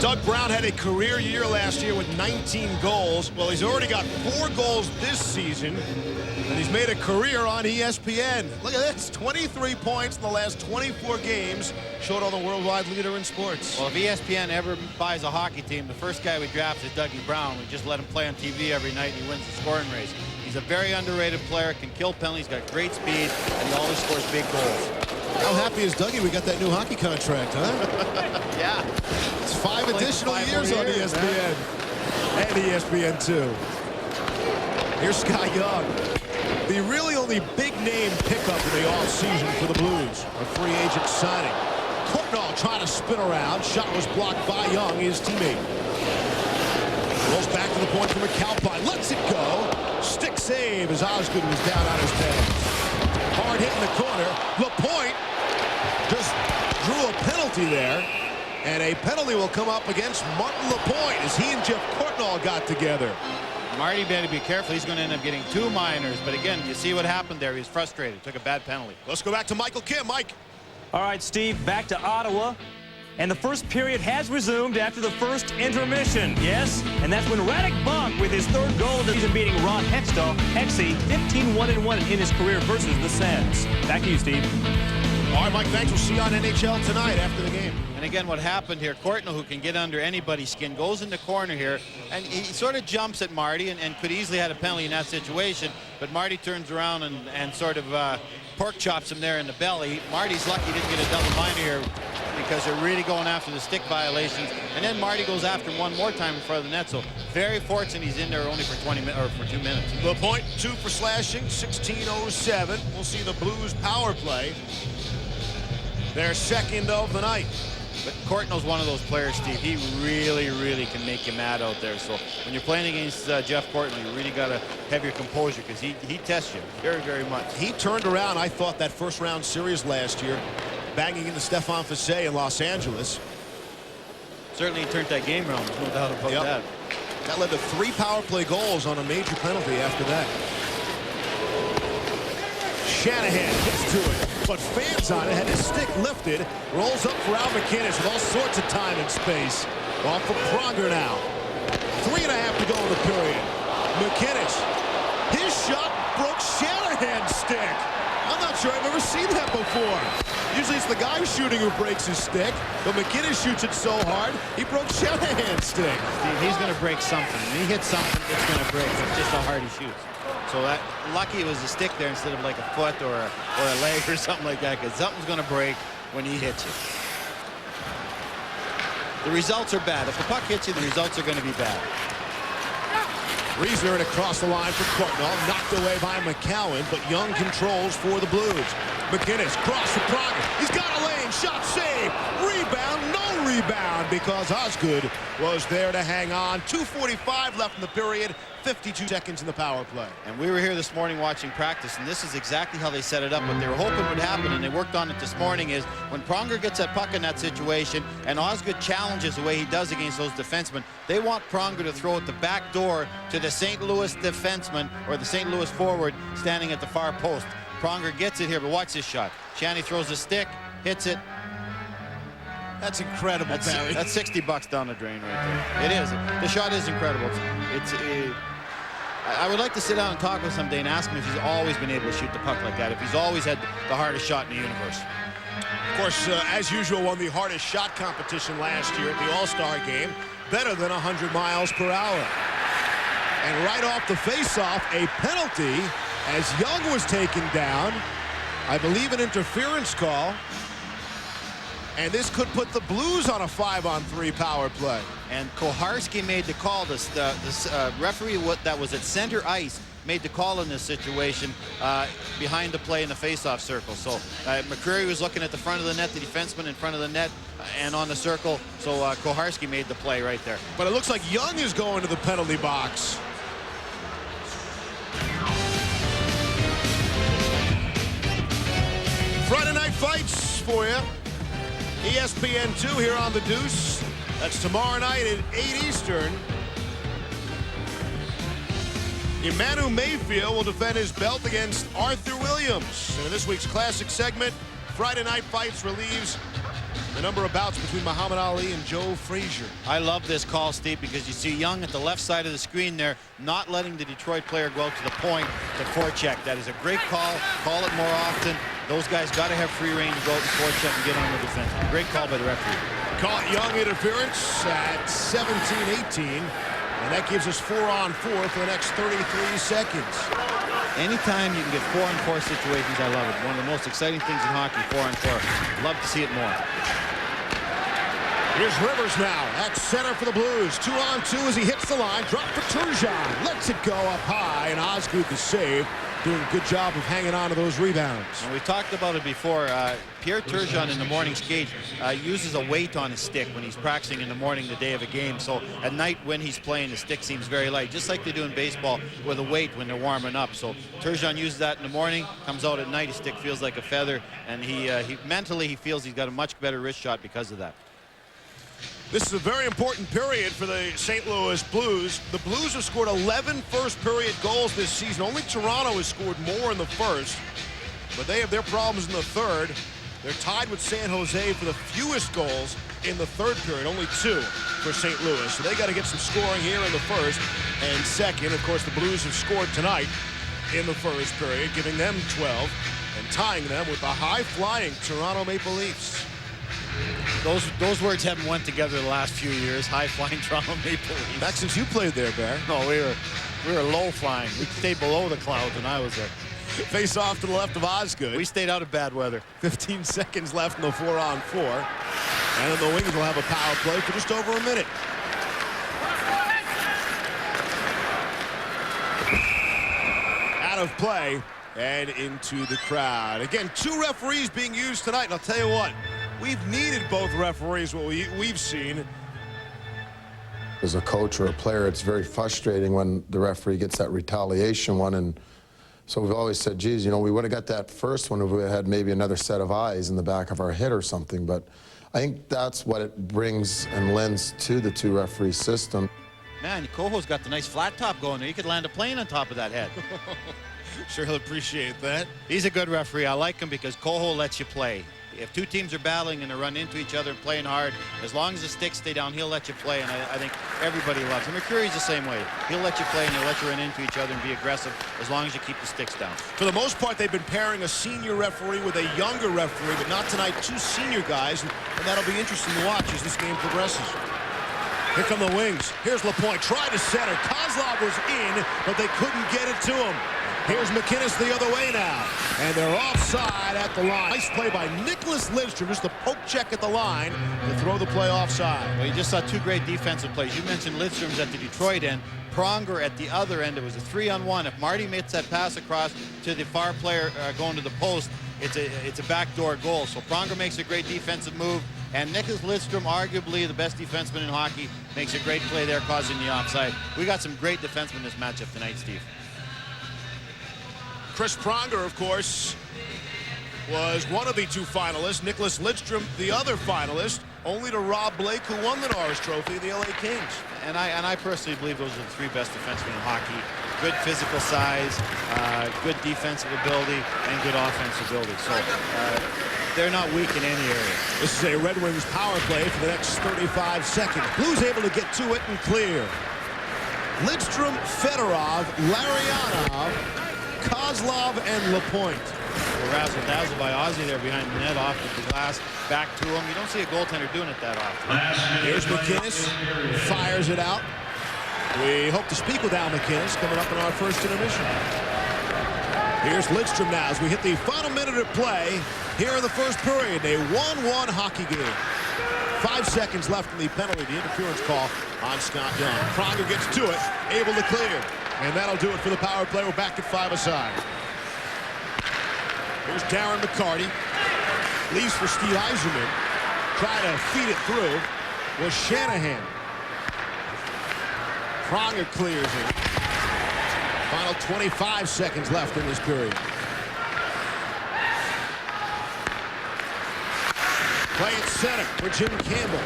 Doug Brown had a career year last year with 19 goals. Well, he's already got 4 goals this season, and he's made a career on ESPN. Look at this, 23 points in the last 24 games, showed on the worldwide leader in sports. Well, if ESPN ever buys a hockey team, the first guy we draft is Dougie Brown. We just let him play on TV every night, and he wins the scoring race. He's a very underrated player, can kill penalties, got great speed, and he always scores big goals. How happy is Dougie we got that new hockey contract, huh? Yeah. It's 5 additional years on ESPN and ESPN2. Here's Scott Young. The really only big-name pickup in the offseason for the Blues. A free agent signing. Courtnall trying to spin around. Shot was blocked by Young, his teammate. Rolls back to the point from McAlpine. Lets it go. Stick save as Osgood was down on his pads. Hard hit in the corner. Lapointe just drew a penalty there. And a penalty will come up against Martin Lapointe as he and Jeff Courtnall got together. Marty better be careful. He's going to end up getting 2 minors. But again, you see what happened there. He was frustrated. Took a bad penalty. Let's go back to Michael Kim. Mike. All right, Steve, back to Ottawa. And the first period has resumed after the first intermission. Yes, and that's when Radek Bonk with his third goal of the season beating Ron Hextall. Hexy 15-1-1 in his career versus the Sens. Back to you, Steve. All right, Mike, thanks. We'll see you on NHL tonight after the game. And again, what happened here, Courtnall, who can get under anybody's skin, goes in the corner here, and he sort of jumps at Marty and could easily had a penalty in that situation, but Marty turns around and sort of pork chops him there in the belly. Marty's lucky he didn't get a double minor here because they're really going after the stick violations, and then Marty goes after him one more time in front of the net, so very fortunate he's in there only for 2 minutes. The point, 2 for slashing, 16:07. We'll see the Blues power play. Their second of the night. But Courtnall's one of those players, Steve. He really, really can make you mad out there. So when you're playing against Jeff Courtnall, you really got to have your composure because he tests you very, very much. He turned around, I thought, that first round series last year, banging into Stefan Fiset in Los Angeles. Certainly he turned that game around. There's no doubt about that. That led to 3 power play goals on a major penalty after that. Shanahan gets to it, but fans on it, had his stick lifted, rolls up for Al McInnes with all sorts of time and space. Off for Pronger now. 3.5 to go in the period. McInnes, his shot broke Shanahan's stick. I'm not sure I've ever seen that before. Usually it's the guy shooting who breaks his stick, but McInnes shoots it so hard, he broke Shanahan's stick. Steve, he's going to break something. When he hits something, it's going to break. It's just how hard he shoots. So lucky it was a stick there instead of like a foot or a leg or something like that, because something's going to break when he hits you. The results are bad. If the puck hits you, the results are going to be bad. Reaser and across the line for Courtnall, knocked away by McCowan, but Young controls for the Blues. McInnes cross the Pronger. He's got a lane, shot save, rebound, no rebound because Osgood was there to hang on. 2:45 left in the period, 52 seconds in the power play. And we were here this morning watching practice, and this is exactly how they set it up. What they were hoping would happen, and they worked on it this morning, is when Pronger gets that puck in that situation and Osgood challenges the way he does against those defensemen, they want Pronger to throw it the back door to the St. Louis defenseman or the St. Louis forward standing at the far post. Pronger gets it here, but watch this shot. Shanny throws the stick, hits it. That's incredible, Barry. That's $60 down the drain right there. It is. The shot is incredible. I would like to sit down and talk with him someday and ask him if he's always been able to shoot the puck like that, if he's always had the hardest shot in the universe. Of course, as usual, won the hardest shot competition last year at the All-Star game, better than 100 miles per hour. And right off the face-off, a penalty as Young was taken down. I believe an interference call. And this could put the Blues on a 5-on-3 power play. And Koharski made the call. This referee that was at center ice made the call in this situation behind the play in the face-off circle. So McCreary was looking at the front of the net, the defenseman in front of the net, and on the circle. So Koharski made the play right there. But it looks like Young is going to the penalty box. Friday night fights for you. ESPN2 here on the Deuce. That's tomorrow night at 8 Eastern. Emmanuel Mayfield will defend his belt against Arthur Williams. And in this week's classic segment, Friday Night Fights relieves the number of bouts between Muhammad Ali and Joe Frazier. I love this call, Steve, because you see Young at the left side of the screen there, not letting the Detroit player go out to the point to forecheck. That is a great call. Call it more often. Those guys got to have free reign to go out and forecheck and get on the defense. Great call by the referee. Caught Young interference at 17-18, and that gives us 4-on-4 for the next 33 seconds. Anytime you can get 4-on-4 situations, I love it. One of the most exciting things in hockey, 4-on-4. Love to see it more. Here's Rivers now at center for the Blues. 2-on-2 as he hits the line. Drop for Turgeon. Lets it go up high, and Osgood the save. Doing a good job of hanging on to those rebounds. And we talked about it before. Pierre Turgeon in the morning skate uses a weight on his stick when he's practicing in the morning the day of a game. So at night when he's playing, the stick seems very light, just like they do in baseball with a weight when they're warming up. So Turgeon uses that in the morning, comes out at night, his stick feels like a feather, and he mentally he feels he's got a much better wrist shot because of that. This is a very important period for the St. Louis Blues. The Blues have scored 11 first-period goals this season. Only Toronto has scored more in the first, but they have their problems in the third. They're tied with San Jose for the fewest goals in the third period, only 2 for St. Louis. So they got to get some scoring here in the first and second. Of course, the Blues have scored tonight in the first period, giving them 12 and tying them with the high-flying Toronto Maple Leafs. Those words haven't went together the last few years. High-flying Toronto Maple Leafs. Back since you played there, Bear. No, we were low-flying. We stayed below the clouds when I was there. Face off to the left of Osgood. We stayed out of bad weather. 15 seconds left in the 4-on-4. And then the Wings will have a power play for just over a minute. Out of play and into the crowd. Again, 2 referees being used tonight. And I'll tell you what, we've needed both referees, what we've seen. As a coach or a player, it's very frustrating when the referee gets that retaliation one. And so we've always said, geez, you know, we would have got that first one if we had maybe another set of eyes in the back of our head or something. But I think that's what it brings and lends to the 2-referee system. Man, Coho's got the nice flat top going there. You could land a plane on top of that head. Sure, he'll appreciate that. He's a good referee. I like him because Coho lets you play. If 2 teams are battling and they run into each other and playing hard, as long as the sticks stay down, he'll let you play, and I think everybody loves him. McCreary's the same way. He'll let you play and he'll let you run into each other and be aggressive as long as you keep the sticks down. For the most part, they've been pairing a senior referee with a younger referee, but not tonight. 2 senior guys, and that'll be interesting to watch as this game progresses. Here come the Wings. Here's Lapointe. Tried to center. Kozlov was in, but they couldn't get it to him. Here's McInnes the other way now. And they're offside at the line. Nice play by Nicholas Lidstrom. Just a poke check at the line to throw the play offside. Well, you just saw 2 great defensive plays. You mentioned Lidstrom's at the Detroit end. Pronger at the other end. It was a 3-on-1. If Marty makes that pass across to the far player going to the post, it's a backdoor goal. So Pronger makes a great defensive move. And Nicholas Lidstrom, arguably the best defenseman in hockey, makes a great play there, causing the offside. We got some great defensemen in this matchup tonight, Steve. Chris Pronger, of course, was one of the 2 finalists. Nicholas Lidstrom, the other finalist, only to Rob Blake, who won the Norris Trophy, the LA Kings. And I personally believe those are the 3 best defensemen in hockey. Good physical size, good defensive ability, and good offensive ability. So they're not weak in any area. This is a Red Wings power play for the next 35 seconds. Blues able to get to it and clear. Lidstrom, Fedorov, Larionov, Kozlov, and Lapointe. Razzle-dazzle by Ozzie there behind the net, off with the glass, back to him. You don't see a goaltender doing it that often. Here's McInnes, fires it out. We hope to speak with Al McInnes coming up in our first intermission. Here's Lidstrom now as we hit the final minute of play here in the first period. A 1-1 hockey game. 5 seconds left in the penalty, the interference call on Scott Young. Pronger gets to it, able to clear. And that'll do it for the power play. We're back at 5-a-side. Here's Darren McCarty. Leaves for Steve Yzerman. Try to feed it through was Shanahan. Pronger clears it. Final 25 seconds left in this period. Play at center for Jim Campbell.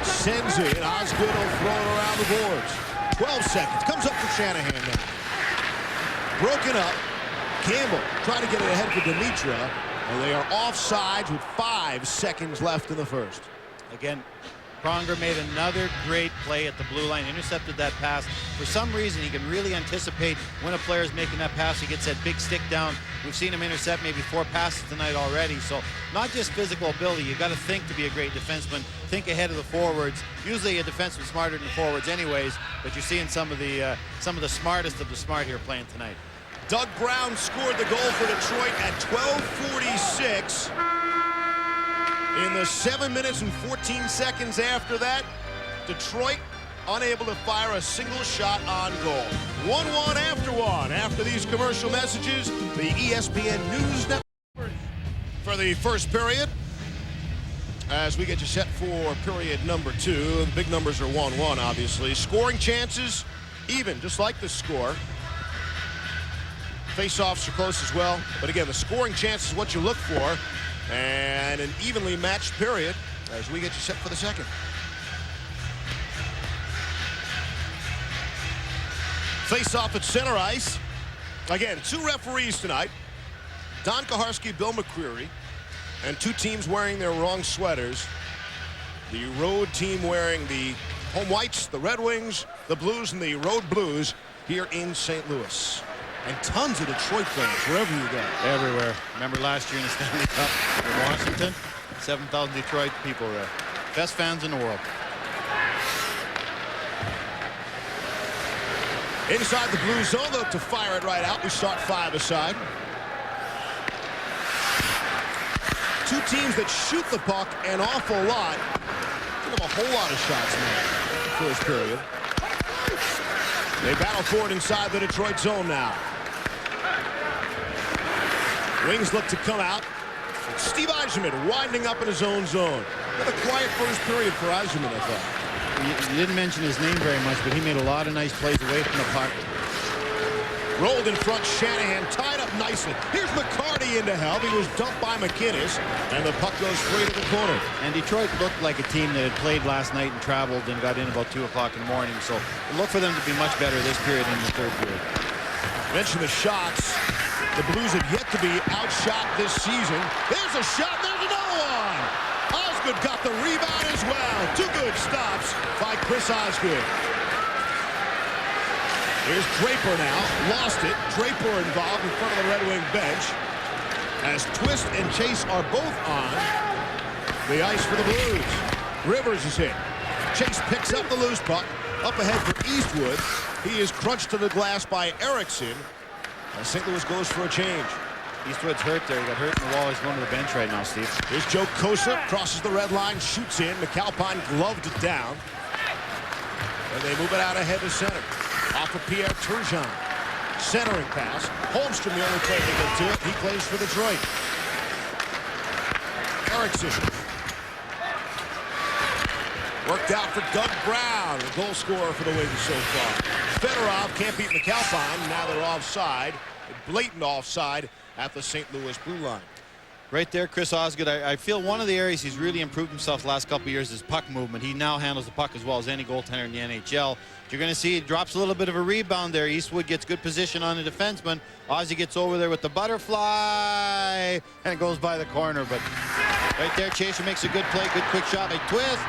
Sends it. Osgood will throw it around the boards. 12 seconds. Comes up for Shanahan now. Broken up. Campbell trying to get it ahead for Dimitra. And they are offsides with 5 seconds left in the first. Again, Pronger made another great play at the blue line, intercepted that pass. For some reason, he can really anticipate when a player is making that pass. He gets that big stick down. We've seen him intercept maybe 4 passes tonight already. So not just physical ability. You got to think to be a great defenseman. Think ahead of the forwards. Usually a defenseman's smarter than forwards anyways, but you're seeing some of the smartest of the smart here playing tonight. Doug Brown scored the goal for Detroit at 12:46. In the 7 minutes and 14 seconds after that, Detroit unable to fire a single shot on goal. 1-1 after one. After these commercial messages, the ESPN News Network for the first period. As we get you set for period number 2, the big numbers are 1-1, obviously. Scoring chances, even, just like the score. Face-offs are close as well. But again, the scoring chance is what you look for. And an evenly matched period as we get you set for the second. Face-off at center ice. Again, 2 referees tonight. Don Koharski, Bill McCreary. And 2 teams wearing their wrong sweaters. The road team wearing the home whites, the Red Wings, the Blues, and the road Blues here in St. Louis. And tons of Detroit fans wherever you go. Everywhere. Remember last year in the Stanley Cup in Washington? 7,000 Detroit people there. Best fans in the world. Inside the blue zone, though, to fire it right out. We start 5-a-side. Two teams that shoot the puck an awful lot. Give them a whole lot of shots now. First period. They battle for it inside the Detroit zone now. Wings look to come out. Steve Yzerman winding up in his own zone. Got a quiet first period for Yzerman, I thought. You didn't mention his name very much, but he made a lot of nice plays away from the puck. Rolled in front, Shanahan tied up nicely. Here's McCarty into help. He was dumped by McInnes, and the puck goes straight to the corner. And Detroit looked like a team that had played last night and traveled and got in about 2 o'clock in the morning. So look for them to be much better this period than the third period. Mention the shots. The Blues have yet to be outshot this season. There's a shot. There's another one. Osgood got the rebound as well. 2 good stops by Chris Osgood. Here's Draper now. Lost it. Draper involved in front of the Red Wing bench. As Twist and Chase are both on the ice for the Blues. Rivers is hit. Chase picks up the loose puck. Up ahead for Eastwood. He is crunched to the glass by Erickson. And St. Louis goes for a change. Eastwood's hurt there. He got hurt in the wall. He's going to the bench right now, Steve. Here's Joe Kosa. Crosses the red line. Shoots in. McAlpine gloved it down. And they move it out ahead to center. Off of Pierre Turgeon. Centering pass. Holmstrom the only player to get to it. He plays for Detroit. Erickson. Worked out for Doug Brown, the goal scorer for the Wings so far. Fedorov can't beat McAlpine. Now they're offside. Blatant offside at the St. Louis blue line. Right there, Chris Osgood. I feel one of the areas he's really improved himself the last couple of years is puck movement. He now handles the puck as well as any goaltender in the NHL. You're going to see he drops a little bit of a rebound there. Eastwood gets good position on the defenseman. Ozzy gets over there with the butterfly and it goes by the corner. But right there, Chaser makes a good play, good quick shot by Twist.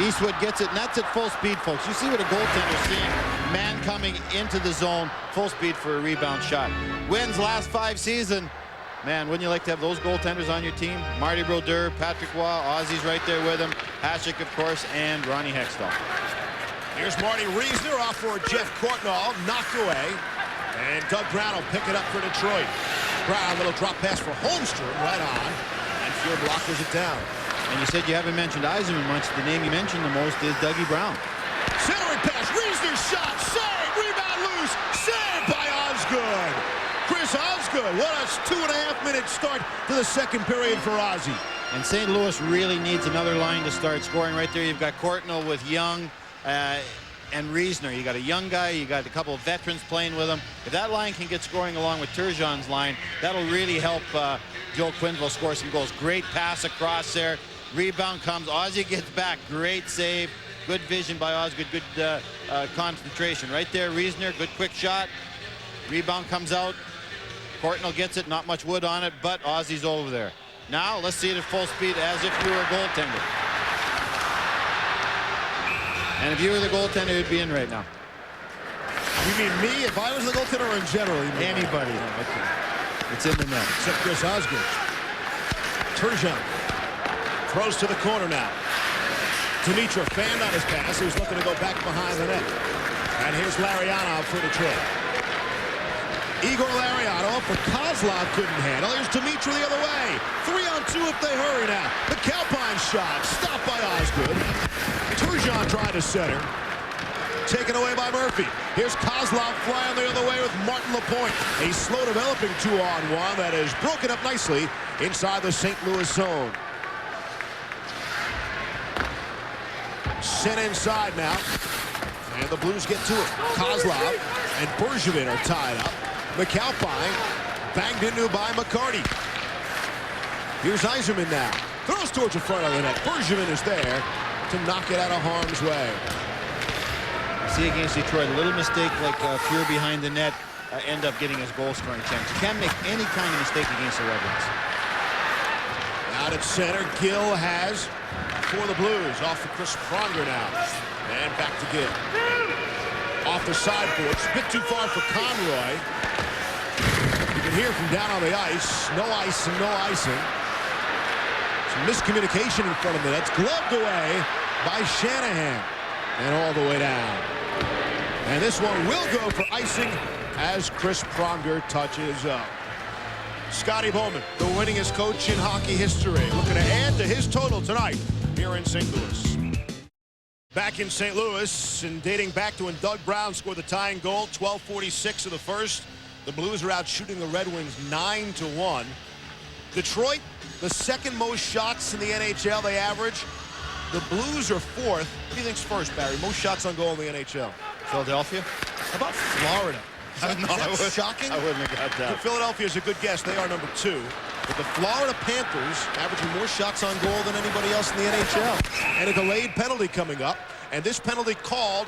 Eastwood gets it, and that's at full speed, folks. You see what a goaltender's seeing. Man coming into the zone, full speed for a rebound shot. Wins last 5 seasons. Man, wouldn't you like to have those goaltenders on your team? Marty Brodeur, Patrick Waugh, Ozzy's right there with him. Hasek, of course, and Ronnie Hextall. Here's Marty Reisner off for Jeff Courtnall, knocked away. And Doug Brown will pick it up for Detroit. Brown, little drop pass for Holmstrom, right on. And Field blockers it down. And you said you haven't mentioned Yzerman much. The name you mentioned the most is Dougie Brown. Centering pass, Reisner's shot, save, rebound loose, saved by Osgood. Chris Osgood, what a 2.5-minute start to the second period for Ozzy. And St. Louis really needs another line to start scoring. Right there, you've got Courtnall with Young and Reisner. You got a young guy, you got a couple of veterans playing with him. If that line can get scoring along with Turgeon's line, that'll really help Joe Quenneville score some goals. Great pass across there. Rebound comes. Ozzy gets back. Great save. Good vision by Osgood. Good concentration. Right there, Reisner. Good quick shot. Rebound comes out. Courtnall gets it. Not much wood on it, but Ozzy's over there. Now, let's see it at full speed as if you were a goaltender. And if you were the goaltender, you'd be in right now. You mean me? If I was the goaltender or in general? Anybody. It's in the net. Except Chris Osgood. Turgeon throws to the corner now. Dimitra fanned on his pass. He was looking to go back behind the net. And here's Lariano for Detroit. Igor Lariano for Kozlov couldn't handle. Here's Dimitra the other way. 3-on-2 if they hurry now. McAlpine shot stopped by Osgood. Turgeon tried to center. Taken away by Murphy. Here's Kozlov flying the other way with Martin Lapointe. A slow developing 2-on-1 that is broken up nicely inside the St. Louis zone. Sent inside now. And the Blues get to it. Kozlov and Bergevin are tied up. McAlpine banged into by McCarty. Here's Yzerman now. Throws towards the front of the net. Bergevin is there to knock it out of harm's way. See against Detroit, a little mistake like Fuhr behind the net end up getting his goal scoring chance. You can't make any kind of mistake against the Red Wings. Out at center, Gill has for the Blues. Off for Chris Pronger now. And back to Gibb. Off the sideboard. It's a bit too far for Conroy. You can hear from down on the ice. No ice and no icing. Some miscommunication in front of the net. It's gloved away by Shanahan. And all the way down. And this one will go for icing as Chris Pronger touches up. Scotty Bowman, the winningest coach in hockey history, looking to add to his total tonight here in St. Louis. Back in St. Louis, and dating back to when Doug Brown scored the tying goal, 12:46 of the first. The Blues are out shooting the Red Wings 9-1. Detroit, the second most shots in the NHL they average. The Blues are fourth. What do you think's first, Barry? Most shots on goal in the NHL? Philadelphia? How about Florida? Is that shocking? I wouldn't have got that. Philadelphia is a good guess. They are number 2. But the Florida Panthers averaging more shots on goal than anybody else in the NHL. And a delayed penalty coming up. And this penalty called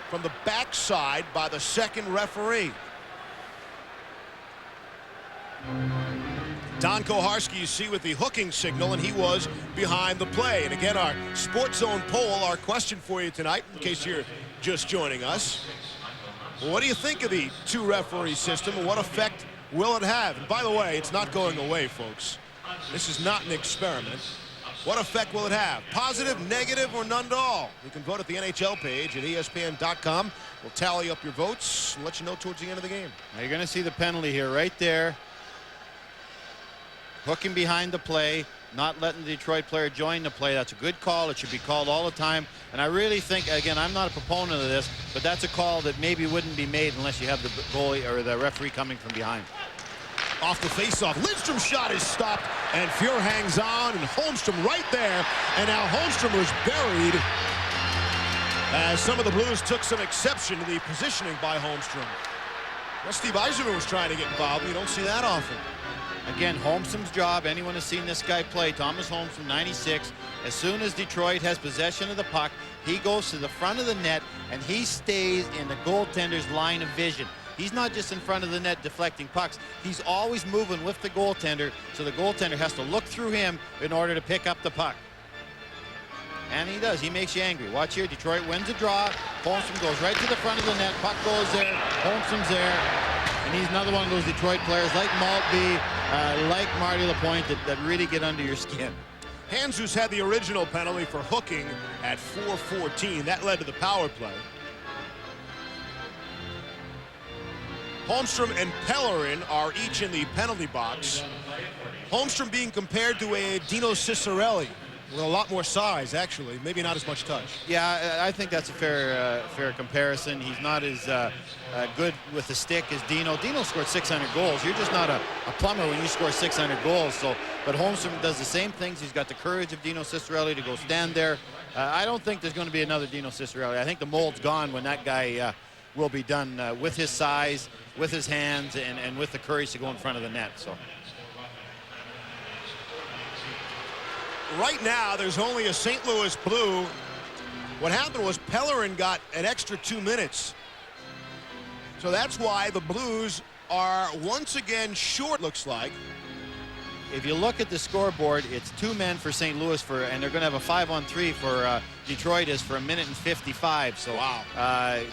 from the backside by the second referee. Don Koharski, you see, with the hooking signal, and he was behind the play. And again, our Sports Zone poll, our question for you tonight, in case you're just joining us. What do you think of the two-referee system, and what effect will it have? And by the way, it's not going away, folks. This is not an experiment. What effect will it have? Positive, negative, or none at all? You can vote at the NHL page at ESPN.com. We'll tally up your votes and let you know towards the end of the game. Now you're going to see the penalty here right there. Hooking behind the play, not letting the Detroit player join the play. That's a good call. It should be called all the time. And I really think, again, I'm not a proponent of this, but that's a call that maybe wouldn't be made unless you have the goalie or the referee coming from behind. Off the faceoff, Lidstrom's shot is stopped, and Fuhr hangs on, and Holmstrom right there. And now Holmstrom was buried as some of the Blues took some exception to the positioning by Holmstrom. Well, Steve Yzerman was trying to get involved. You don't see that often. Again, Holmstrom's job, anyone has seen this guy play, Thomas Holmstrom, 96. As soon as Detroit has possession of the puck, he goes to the front of the net, and he stays in the goaltender's line of vision. He's not just in front of the net deflecting pucks. He's always moving with the goaltender, so the goaltender has to look through him in order to pick up the puck. And he does. He makes you angry. Watch here. Detroit wins a draw. Holmstrom goes right to the front of the net. Puck goes there. Holmstrom's there. And he's another one of those Detroit players like Maltby, like Marty Lapointe that really get under your skin. Handzus had the original penalty for hooking at 4:14. That led to the power play. Holmstrom and Pellerin are each in the penalty box. Holmstrom being compared to a Dino Ciccarelli with a lot more size, actually. Maybe not as much touch. Yeah, I think that's a fair comparison. He's not as good with the stick as Dino. Dino scored 600 goals. You're just not a plumber when you score 600 goals. So, but Holmstrom does the same things. He's got the courage of Dino Ciccarelli to go stand there. I don't think there's going to be another Dino Ciccarelli. I think the mold's gone when that guy will be done with his size, with his hands, and with the courage to go in front of the net. So. Right now, there's only a St. Louis Blue. What happened was Pellerin got an extra 2 minutes. So that's why the Blues are once again short, looks like. If you look at the scoreboard, it's 2 men for St. Louis, and they're going to have a 5-on-3 for Detroit is for 1:55. So wow.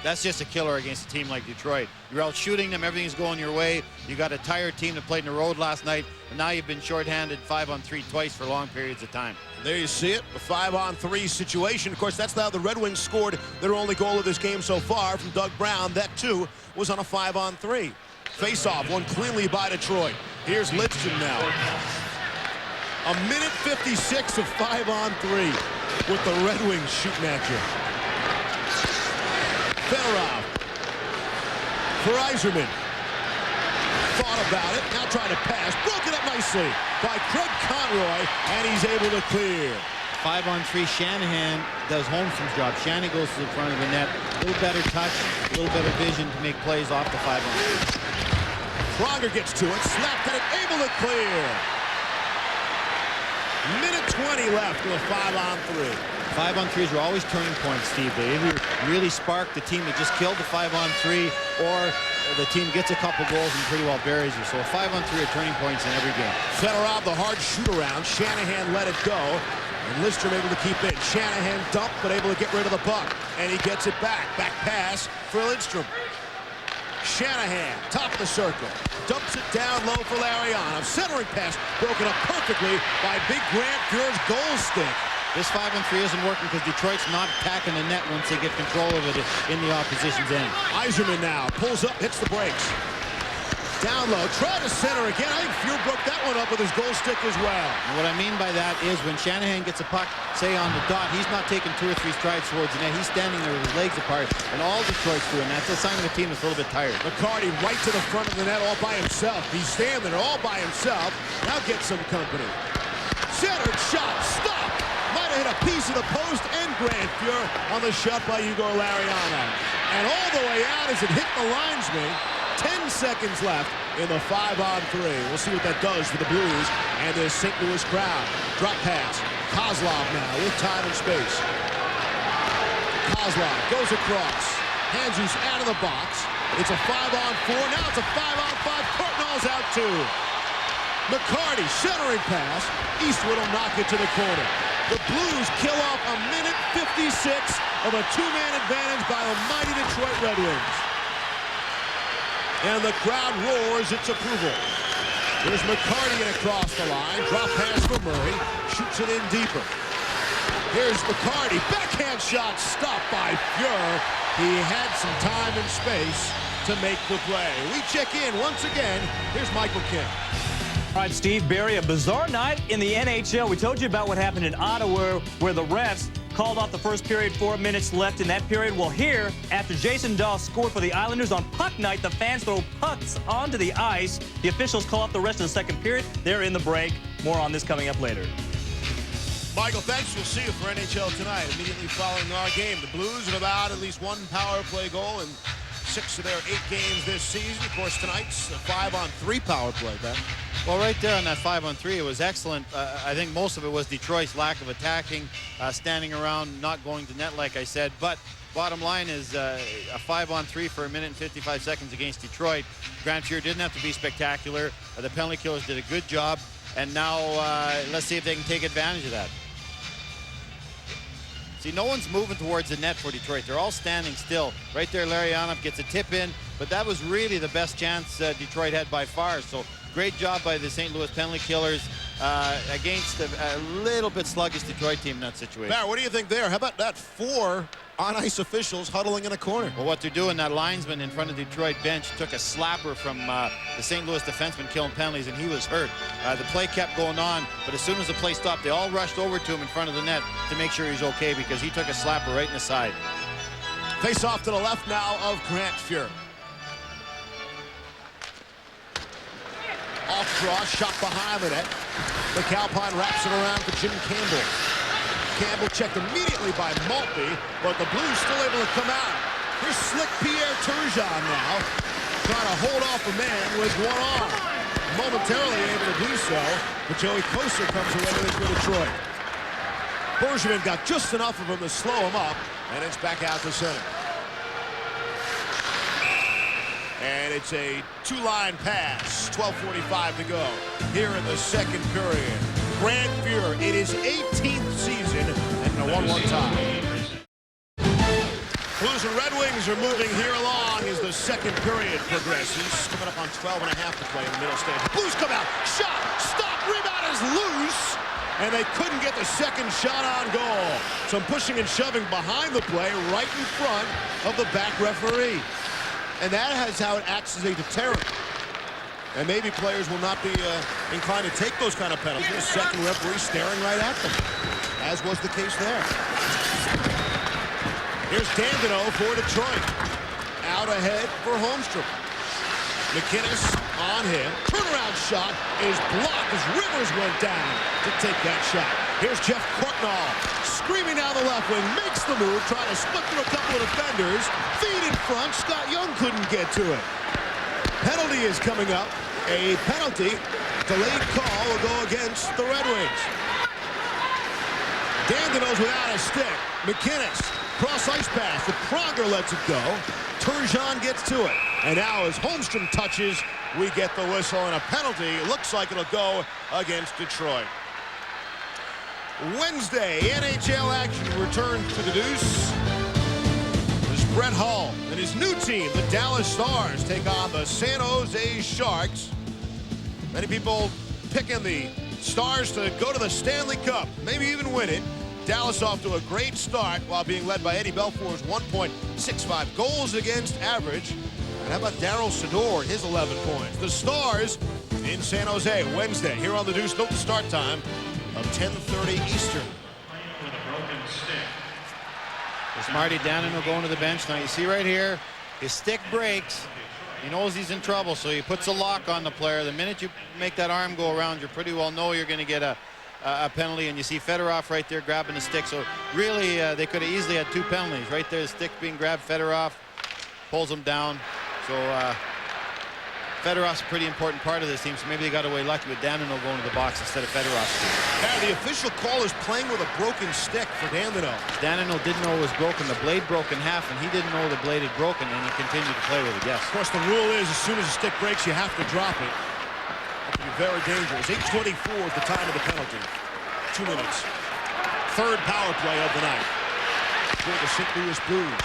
That's just a killer against a team like Detroit. You're out shooting them, everything's going your way. You got a tired team that played in the road last night, and now you've been shorthanded 5-on-3 twice for long periods of time. There you see it, a 5-on-3 situation. Of course, that's how the Red Wings scored their only goal of this game so far from Doug Brown. That, too, was on a 5-on-3. Face-off, won cleanly by Detroit. Here's Lidstrom now. 1:56 of 5-on-3 with the Red Wings shooting at you. Fedorov for Yzerman. Thought about it, now trying to pass. Broken up nicely by Craig Conroy, and he's able to clear. 5-on-3, Shanahan does Holmstrom's job. Shanahan goes to the front of the net. A little better touch, a little better vision to make plays off the 5-on-3. Pronger gets to it, slapped at it, able to clear. 1:20 left with a 5-on-3. 5-on-3s are always turning points, Steve. They either really spark the team that just killed the 5-on-3, or the team gets a couple goals and pretty well buries you. So a 5-on-3 are turning points in every game. Fedorov, the hard shoot around. Shanahan let it go. And Lindstrom able to keep it. Shanahan dumped, but able to get rid of the puck. And he gets it back. Back pass for Lindstrom. Shanahan, top of the circle. Dumps it down low for Larionov. Centering pass broken up perfectly by big Grant Fuhr's goal stick. This 5-on-3 isn't working because Detroit's not attacking the net once they get control of it in the opposition's end. Yzerman now pulls up, hits the brakes. Down low, try to center again. I think Fuhr broke that one up with his goal stick as well. And what I mean by that is when Shanahan gets a puck, say on the dot, he's not taking 2 or 3 strides towards the net. He's standing there with his legs apart, and all Detroit's doing. That's a sign of a team that's a little bit tired. McCarty right to the front of the net all by himself. He's standing there all by himself. Now get some company. Centered shot, stop. Might have hit a piece of the post and Grant Fuhr on the shot by Igor Larionov. And all the way out as it hit the linesman. 10 seconds left in the 5-on-3. We'll see what that does for the Blues and the St. Louis crowd. Drop pass. Kozlov now with time and space. Kozlov goes across. Handzus out of the box. It's a 5-on-4. Now it's a 5-on-5. Courtnall's out too. McCarty centering pass. Eastwood will knock it to the corner. The Blues kill off a minute 56 of a 2-man advantage by the mighty Detroit Red Wings. And the crowd roars its approval. Here's McCarty across the line. Drop pass for Murray. Shoots it in deeper. Here's McCarty. Backhand shot stopped by Fuhr. He had some time and space to make the play. We check in once again. Here's Michael Kim. All right, Steve Barry, a bizarre night in the NHL. We told you about what happened in Ottawa where the refs called off the first period, 4 minutes left in that period. Well, here, after Jason Dahl scored for the Islanders on puck night, the fans throw pucks onto the ice. The officials call off the rest of the second period. They're in the break. More on this coming up later. Michael, thanks. We'll see you for NHL tonight. Immediately following our game, the Blues have allowed at least 1 power play goal in 6 of their 8 games this season. Of course, tonight's a 5-on-3 power play, Ben. Well, right there on that 5-on-3, it was excellent. I think most of it was Detroit's lack of attacking, standing around, not going to net, like I said. But bottom line is a 5-on-3 for 1 minute and 55 seconds against Detroit. Grant Fuhr didn't have to be spectacular. The penalty killers did a good job. And now let's see if they can take advantage of that. See, no one's moving towards the net for Detroit. They're all standing still. Right there, Larionov gets a tip in. But that was really the best chance Detroit had by far. So great job by the St. Louis penalty killers against a little bit sluggish Detroit team in that situation. Barry, what do you think there? How about that 4 on-ice officials huddling in a corner? Well, what they're doing, that linesman in front of the Detroit bench took a slapper from the St. Louis defenseman killing penalties, and he was hurt. The play kept going on, but as soon as the play stopped, they all rushed over to him in front of the net to make sure he's okay because he took a slapper right in the side. Face off to the left now of Grant Fuhr. Off draw, shot behind the net. McAlpine wraps it around for Jim Campbell. Campbell checked immediately by Maltby, but the Blues still able to come out. Here's slick Pierre Turgeon now, trying to hold off a man with 1 arm. Momentarily able to do so, but Joey Koser comes away with it for Detroit. Bergevin got just enough of him to slow him up, and it's back out to center. And it's a 2-line pass. 12:45 to go here in the second period. Grant Fuhr, it is 18th season and a 1-1 tie. Blues and Red Wings are moving here along as the second period progresses. Coming up on 12.5 to play in the middle stage. Blues come out, shot, stop, rebound is loose. And they couldn't get the second shot on goal. Some pushing and shoving behind the play right in front of the back referee. And that is how it acts as a deterrent. And maybe players will not be inclined to take those kind of penalties. The second referee staring right at them, as was the case there. Here's Dandino for Detroit. Out ahead for Holmstrom. McInnes on him. Turnaround shot is blocked as Rivers went down to take that shot. Here's Jeff Courtnall screaming down the left wing, makes the move, trying to split through a couple of defenders. Feed in front, Scott Young couldn't get to it. Penalty is coming up. A penalty, delayed call will go against the Red Wings. Dandino's without a stick. McInnes, cross ice pass. The Pronger lets it go. Turgeon gets to it. And now as Holmstrom touches, we get the whistle and a penalty. Looks like it'll go against Detroit. Wednesday, NHL action returns to the Deuce. As Brett Hull and his new team, the Dallas Stars, take on the San Jose Sharks. Many people picking the Stars to go to the Stanley Cup, maybe even win it. Dallas off to a great start while being led by Eddie Belfour's 1.65 goals against average. And how about Daryl Sador, his 11 points? The Stars in San Jose Wednesday here on the Deuce. Note the start time of 10:30 Eastern. With a broken stick. There's Marty Danino going to the bench. Now you see right here, his stick breaks. He knows he's in trouble, so he puts a lock on the player. The minute you make that arm go around, you pretty well know you're going to get a penalty. And you see Fedorov right there grabbing the stick. So really, they could have easily had 2 penalties. Right there, the stick being grabbed. Fedorov pulls him down. So Fedorov's a pretty important part of this team. So maybe they got away lucky with Danino going to the box instead of Fedorov. Now the official call is playing with a broken stick for Danino. Danino didn't know it was broken. The blade broke in half, and he didn't know the blade had broken, and he continued to play with it. Yes. Of course, the rule is as soon as the stick breaks, you have to drop it. That can be very dangerous. 8:24 is the time of the penalty. 2 minutes. Third power play of the night for the St. Louis Blues.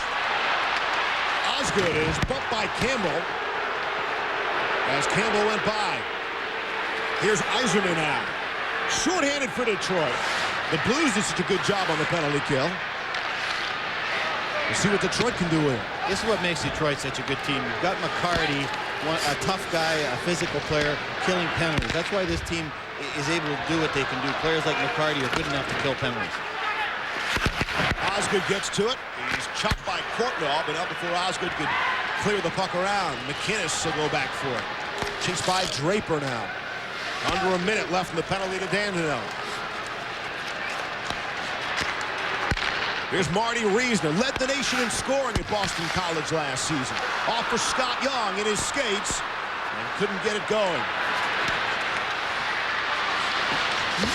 Osgood is bumped by Campbell as Campbell went by. Here's Eiserman now. Short-handed for Detroit. The Blues did such a good job on the penalty kill. We'll see what Detroit can do with it. This is what makes Detroit such a good team. You've got McCarty, a tough guy, a physical player, killing penalties. That's why this team is able to do what they can do. Players like McCarty are good enough to kill penalties. Osgood gets to it. He's chopped by Courtnall, but not before Osgood could clear the puck around. McInnes will go back for it. Chased by Draper now. Under a minute left in the penalty to Danino. Here's Marty Reisner. Led the nation in scoring at Boston College last season. Off for Scott Young in his skates and couldn't get it going.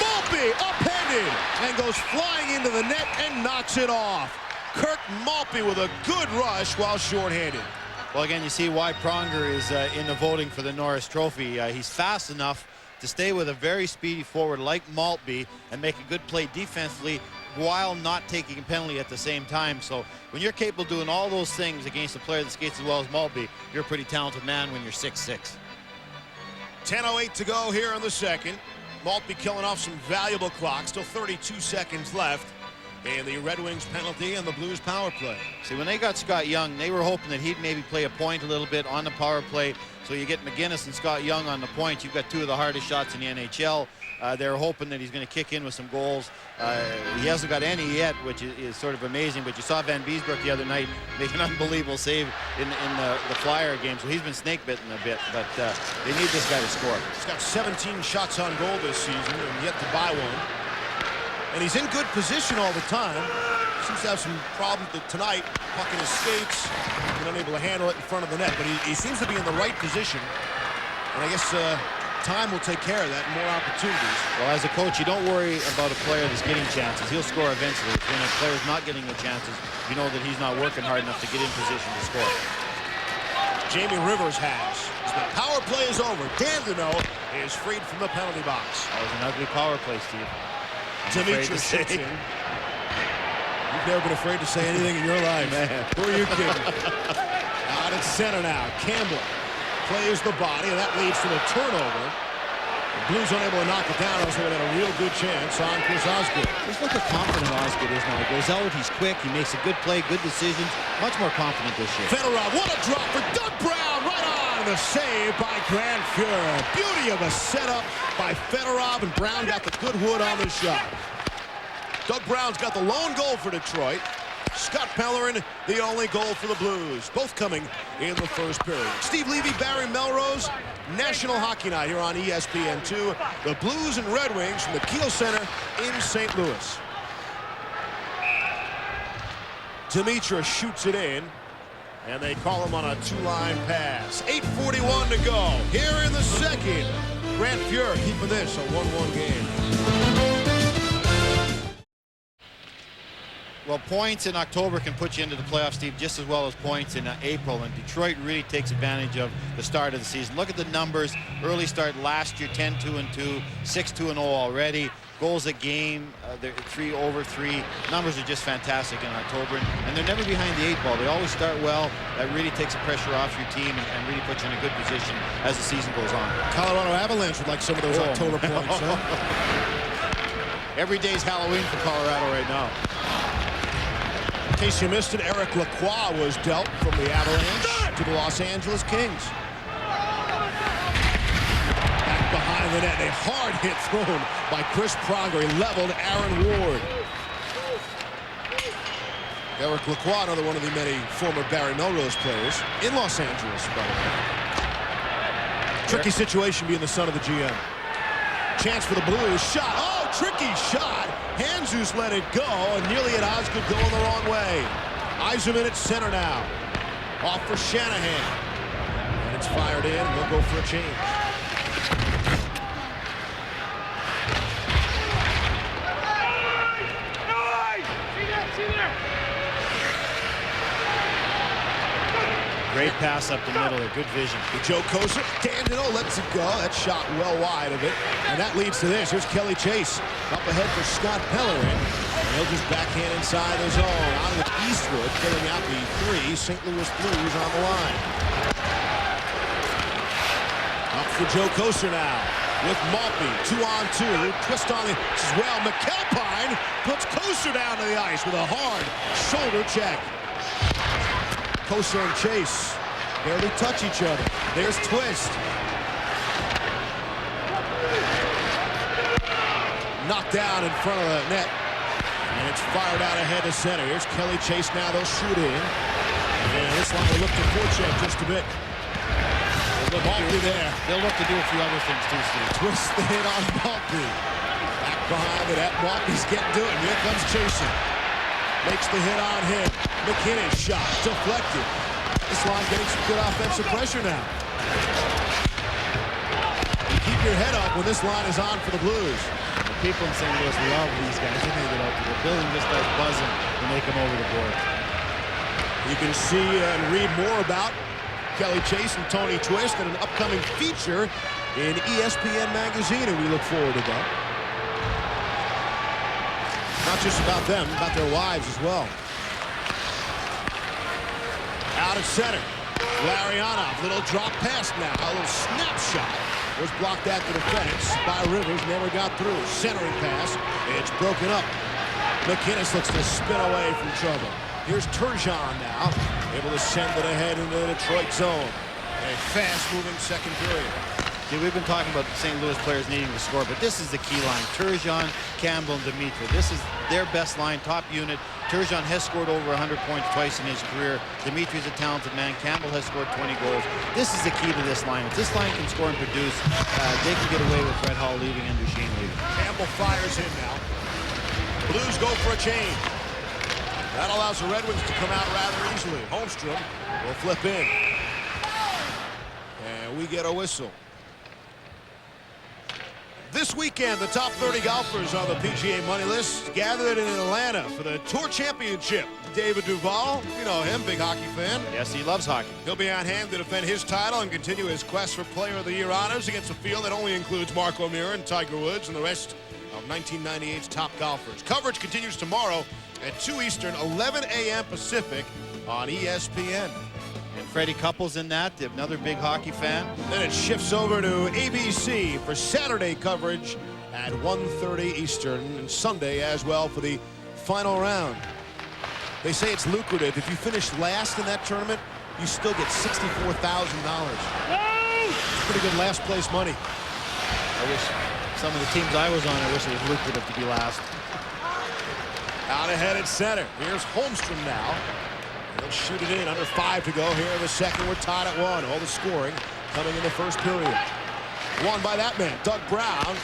Maltby upended and goes flying into the net and knocks it off. Kirk Maltby with a good rush while shorthanded. Well, again, you see why Pronger is in the voting for the Norris Trophy. He's fast enough to stay with a very speedy forward like Maltby and make a good play defensively while not taking a penalty at the same time. So when you're capable of doing all those things against a player that skates as well as Maltby, you're a pretty talented man when you're 6'6". 10:08 to go here in the second. Maltby killing off some valuable clock. Still 32 seconds left in the Red Wings penalty and the Blues power play. See, when they got Scott Young, they were hoping that he'd maybe play a point a little bit on the power play. So you get McInnes and Scott Young on the point. You've got 2 of the hardest shots in the NHL. They're hoping that he's going to kick in with some goals. He hasn't got any yet, which is sort of amazing. But you saw Van Beesbrook the other night make an unbelievable save in the Flyer game. So he's been snake-bitten a bit. But they need this guy to score. He's got 17 shots on goal this season and yet to buy one. And he's in good position all the time. Seems to have some problems tonight, puck in his skates, and unable to handle it in front of the net. But he seems to be in the right position. And I guess time will take care of that and more opportunities. Well, as a coach, you don't worry about a player that's getting chances. He'll score eventually. When a player's not getting the chances, you know that he's not working hard enough to get in position to score. Jamie Rivers has. As the power play is over, Danino is freed from the penalty box. That was an ugly power play, Steve. Dimitri sits in. You've never been afraid to say anything in your life. Man. Who are you kidding? Out at center now. Campbell plays the body, and that leads to a turnover. The Blues unable to knock it down, else they would have had a real good chance on Chris Osgood. Just look how confident Osgood is now. He goes out, he's quick, he makes a good play, good decisions. Much more confident this year. Fedorov, what a drop for Doug Brown, right on the save by Grant Fuhrer. Beauty of a setup by Fedorov, and Brown got the good wood on the shot. Doug Brown's got the lone goal for Detroit. Scott Pellerin, the only goal for the Blues. Both coming in the first period. Steve Levy, Barry Melrose, National Hockey Night here on ESPN2. The Blues and Red Wings from the Kiel Center in St. Louis. Demetra shoots it in, and they call him on a 2-line pass. 8:41 to go here in the second. Grant Fuhrer keeping this a 1-1 game. Well, points in October can put you into the playoffs, Steve, just as well as points in April. And Detroit really takes advantage of the start of the season. Look at the numbers. Early start last year, 10-2-2, 6-2-0 already. goals a game. They're 3 over 3. Numbers are just fantastic in October, and they're never behind the 8 ball. They always start well. That really takes the pressure off your team and really puts you in a good position as the season goes on. Colorado Avalanche would like some of those October points. Every day's Halloween for Colorado right now. In case you missed it, Eric Lacroix was dealt from the Avalanche to the Los Angeles Kings. Back behind the net, a hard hit thrown by Chris Pronger. He leveled Aaron Ward. Eric Lacroix, another one of the many former Barry Melrose players in Los Angeles, by the way. Tricky situation being the son of the GM. Chance for the Blues. Shot. Oh, tricky shot. Jesus let it go, and nearly at Osgood going the wrong way. Yzerman at center now. Off for Shanahan. And it's fired in. They'll go for a change. Great pass up the middle, a good vision. Joe Kocur, Dandino lets it go. That shot well wide of it. And that leads to this. Here's Kelly Chase up ahead for Scott Pellerin. And he'll just backhand inside the zone. On with Eastwood, filling out the 3 St. Louis Blues on the line. Up for Joe Kocur now with Maltby. 2-on-2. Twist on it as well. McAlpine puts Kocur down to the ice with a hard shoulder check. Kocur and Chase barely touch each other. There's Twist. Knocked down in front of the net. And it's fired out ahead of center. Here's Kelly Chase now. They'll shoot in. And this line will look to forecheck just a bit. Maltby there. They'll look to do a few other things too, Steve. Twist the hit on Maltby. Back behind the net. Maltby's getting to it. Here comes Chasen. Makes the hit on him. McKinnon's shot deflected. This line getting some good offensive pressure now. You keep your head up when this line is on for the Blues. The people in St. Louis love these guys. They get out to the building just starts buzzing when they come over the board. You can see and read more about Kelly Chase and Tony Twist in an upcoming feature in ESPN magazine, and we look forward to that. Not just about them, about their wives as well. Out at center. Larionov, little drop pass now. A little snapshot was blocked at the defense by Rivers. Never got through. Centering pass. It's broken up. McInnes looks to spin away from trouble. Here's Turgeon now. Able to send it ahead into the Detroit zone. A fast-moving second period. See, we've been talking about the St. Louis players needing to score, but this is the key line. Turgeon, Campbell, and Dimitri. This is their best line, top unit. Turgeon has scored over 100 points twice in his career. Dimitri's a talented man. Campbell has scored 20 goals. This is the key to this line. If this line can score and produce, they can get away with Red Hall leaving and Duchesne leaving. Campbell fires in now. Blues go for a change. That allows the Red Wings to come out rather easily. Holmstrom will flip in. And we get a whistle. This weekend, the top 30 golfers on the PGA money list gathered in Atlanta for the Tour Championship. David Duval, you know him, big hockey fan. Yes, he loves hockey. He'll be on hand to defend his title and continue his quest for Player of the Year honors against a field that only includes Mark O'Meara and Tiger Woods and the rest of 1998's top golfers. Coverage continues tomorrow at 2 Eastern, 11 a.m. Pacific on ESPN. And Freddie Couples in that, another big hockey fan. Then it shifts over to ABC for Saturday coverage at 1:30 Eastern, and Sunday as well for the final round. They say it's lucrative. If you finish last in that tournament, you still get $64,000. It's pretty good last place money. I wish some of the teams I was on, I wish it was lucrative to be last. Out ahead at center. Here's Holmstrom now. He'll shoot it in. Under 5 to go here in the second. We're tied at 1. All the scoring coming in the first period. Won by that man, Doug Brown.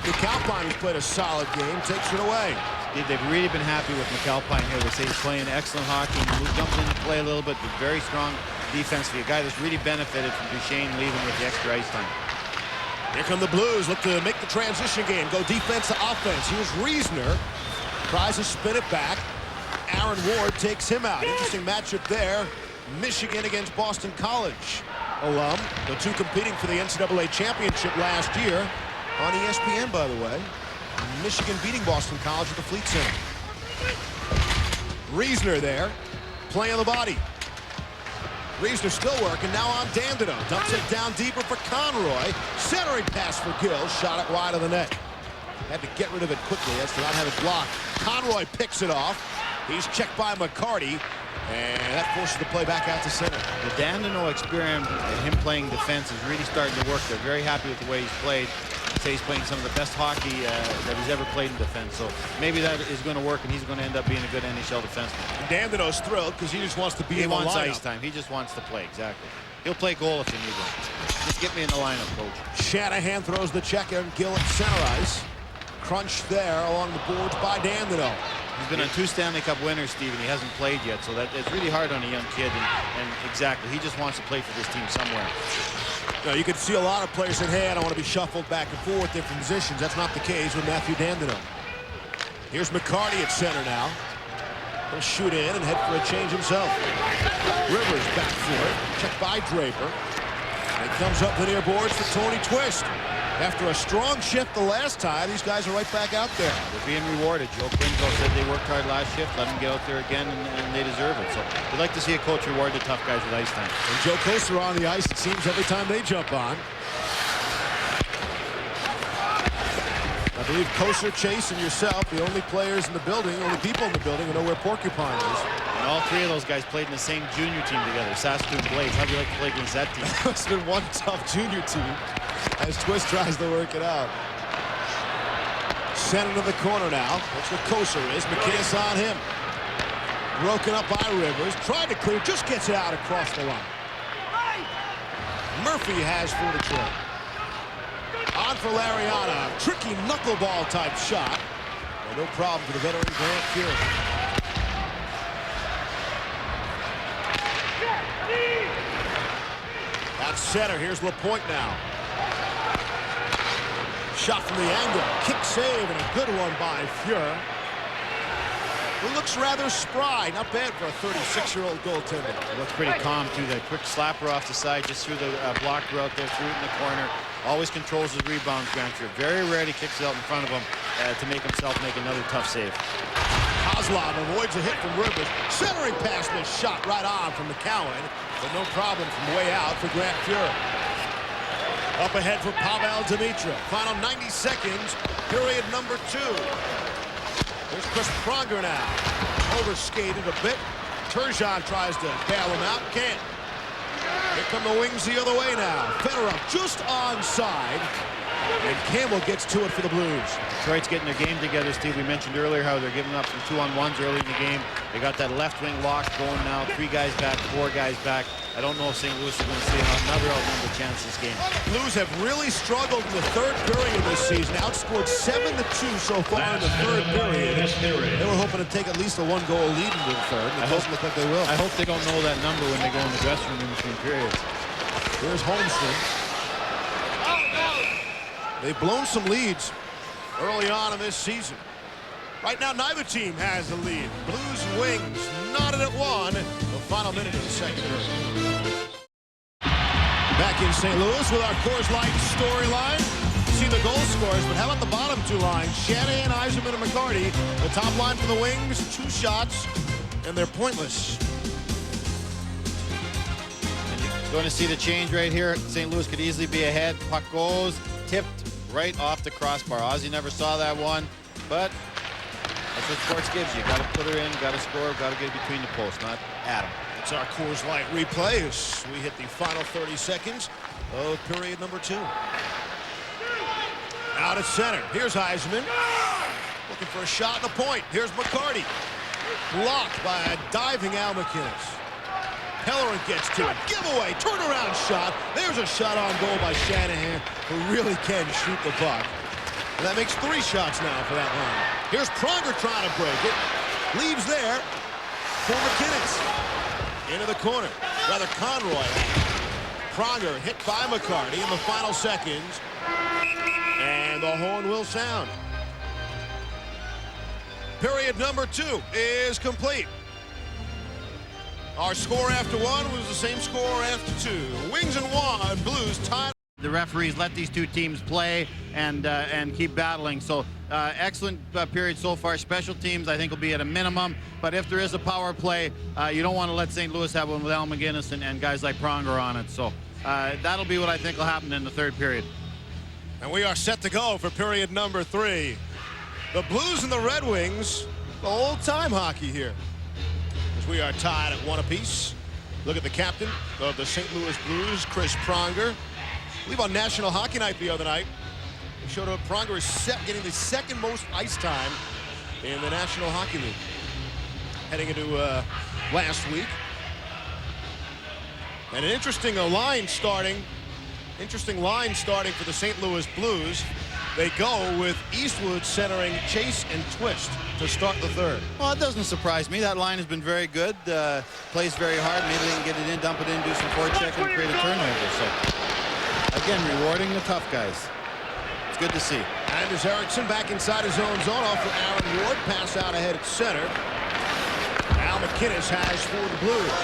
McAlpine, who's played a solid game, takes it away. They've really been happy with McAlpine here. They say he's playing excellent hockey. He jumped into play a little bit, but very strong defensively. A guy that's really benefited from Duchesne leaving with the extra ice time. Here come the Blues. Look to make the transition game. Go defense to offense. Here's Reisner. Tries to spin it back. Aaron Ward takes him out. Interesting matchup there. Michigan against Boston College alum. The two competing for the NCAA championship last year on ESPN, by the way. Michigan beating Boston College at the Fleet Center. Reisner there, playing the body. Reisner still working, now on Dandino. Dumps it down deeper for Conroy. Centering pass for Gill, shot it wide of the net. Had to get rid of it quickly as to not have it blocked. Conroy picks it off. He's checked by McCarty, and that forces the play back out to center. The Dandino experiment and him playing defense is really starting to work. They're very happy with the way he's played. I'd say he's playing some of the best hockey that he's ever played in defense. So maybe that is going to work, and he's going to end up being a good NHL defenseman. Dandino's thrilled because he just wants to be in the lineup. He wants ice time. He just wants to play, exactly. He'll play goal if you need him. Just get me in the lineup, coach. Shanahan throws the check in. Gill at center ice. Crunch there along the boards by Dandino. He's been on 2 Stanley Cup winners, Steve, and he hasn't played yet, so that it's really hard on a young kid, and exactly, he just wants to play for this team somewhere. Now, you can see a lot of players saying, hey, I don't want to be shuffled back and forth different positions. That's not the case with Matthew Dandino. Here's McCarty at center now. He'll shoot in and head for a change himself. Rivers back for it, checked by Draper. And it comes up the near boards for Tony Twist. After a strong shift the last time, these guys are right back out there. They're being rewarded. Joe Quinzel said they worked hard last shift. Let them get out there again, and they deserve it. So we'd like to see a coach reward the tough guys with ice time. And Joe Koster on the ice, it seems, every time they jump on. I believe Koster, Chase, and yourself, the only players in the building, only people in the building who know where Porcupine is. And all 3 of those guys played in the same junior team together, Saskatoon Blades. How do you like to play against that team? It's been one tough junior team as Twist tries to work it out. Sent into the corner now. That's what Koser is. McKinnis on him. Broken up by Rivers. Tried to clear. Just gets it out across the line. Murphy has for Detroit. On for Lariana. Tricky knuckleball type shot. Well, no problem for the veteran Grant Fury. At center. Here's LaPointe now. Shot from the angle. Kick save and a good one by Fuhr. He looks rather spry. Not bad for a 36-year-old goaltender. He looks pretty calm, too. That quick slapper off the side, just threw the blocker out there, threw it in the corner. Always controls his rebounds, Grant Fuhr. Very rarely kicks it out in front of him to make himself make another tough save. Kozlov avoids a hit from Rivers. Centering pass missed, shot right on from McCowan, but no problem from way out for Grant Fuhr. Up ahead for Pavel Demitra. Final 90 seconds, period number 2. There's Chris Pronger now. Overskated a bit. Turgeon tries to bail him out. Can't. Here come the Wings the other way now. Fedorov just onside. And Campbell gets to it for the Blues. Detroit's getting their game together, Steve. We mentioned earlier how they're giving up some 2-on-1s early in the game. They got that left wing lock going now. 3 guys back, 4 guys back. I don't know if St. Louis is going to see another outnumbered chance this game. Blues have really struggled in the 3rd period this season. Outscored 7-2 so far in the 3rd period. They were hoping to take at least a 1-goal lead into the 3rd. It doesn't look like they will. I hope they don't know that number when they go in the dressing room in between periods. Here's Holmstrom. They've blown some leads early on in this season. Right now, neither team has a lead. Blues and Wings knotted at 1. The final minute of the 2nd period. Back in St. Louis with our Coors Light storyline. See the goal scorers, but how about the bottom 2 lines? Shanahan, Eiserman, and McCarty. The top line for the Wings, 2 shots, and they're pointless. Going to see the change right here. St. Louis could easily be ahead. Puck goes, tipped right off the crossbar. Ozzy never saw that one, but that's what sports gives you. Got to put her in, got to score, got to get between the posts, not at him. It's our Coors Light replay as we hit the final 30 seconds of period number 2. Out at center. Here's Eiserman. Looking for a shot and a point. Here's McCarty. Blocked by a diving Al McInnes. Pellerin gets to it. Giveaway. Turnaround shot. There's a shot on goal by Shanahan, who really can shoot the puck. And that makes 3 shots now for that line. Here's Pronger trying to break it. Leaves there for McInnes. Into the corner. Rather, Conroy. Pronger hit by McCarty in the final seconds. And the horn will sound. Period number 2 is complete. Our score after 1 was the same score after 2. Wings and 1, Blues tied. The referees let these two teams play and keep battling. So excellent period so far. Special teams, I think, will be at a minimum. But if there is a power play, you don't want to let St. Louis have one with Al McGinnis and guys like Pronger on it. So that'll be what I think will happen in the third period. And we are set to go for period number 3. The Blues and the Red Wings, old-time hockey here, as we are tied at 1 apiece. Look at the captain of the St. Louis Blues, Chris Pronger. I believe on National Hockey Night the other night, they showed up Pronger is getting the second most ice time in the National Hockey League. Heading into last week. And an interesting line starting for the St. Louis Blues. They go with Eastwood centering Chase and Twist to start the third. Well, it doesn't surprise me. That line has been very good. Plays very hard. Maybe they can get it in, dump it in, do some forecheck, and create a turnover. So, again, rewarding the tough guys. It's good to see. And there's Erickson back inside his own zone off for Aaron Ward. Pass out ahead at center. Al McGinnis has for the Blues.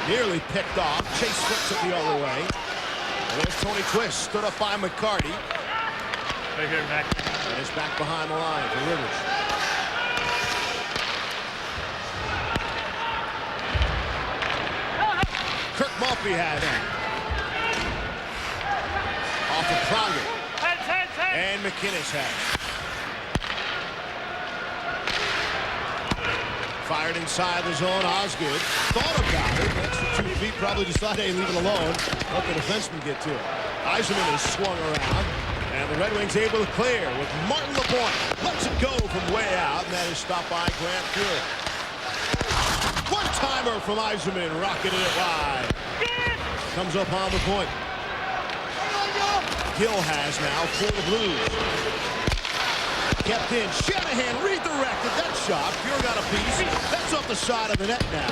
Nearly picked off. Chase flips it the other way. And there's Tony Twist, stood up by McCarty. Right here, Mac. And is back behind the line for Rivers. Kirk Maltby has it. Off of Pronger. And McGinnis has it. Fired inside the zone. Osgood thought about it. Extra 2 feet. Probably decided, hey, leave it alone. Let the defenseman get to it. Eisenman is swung around. And the Red Wings able to clear with Martin LaPointe. Lets it go from way out. And that is stopped by Grant Fuhr. One-timer from Eisenman. Rocketing it wide. Comes up on the point. Gill has now for the Blues. Kept in. Shanahan redirected that shot. Fuhr got a piece. That's off the side of the net now.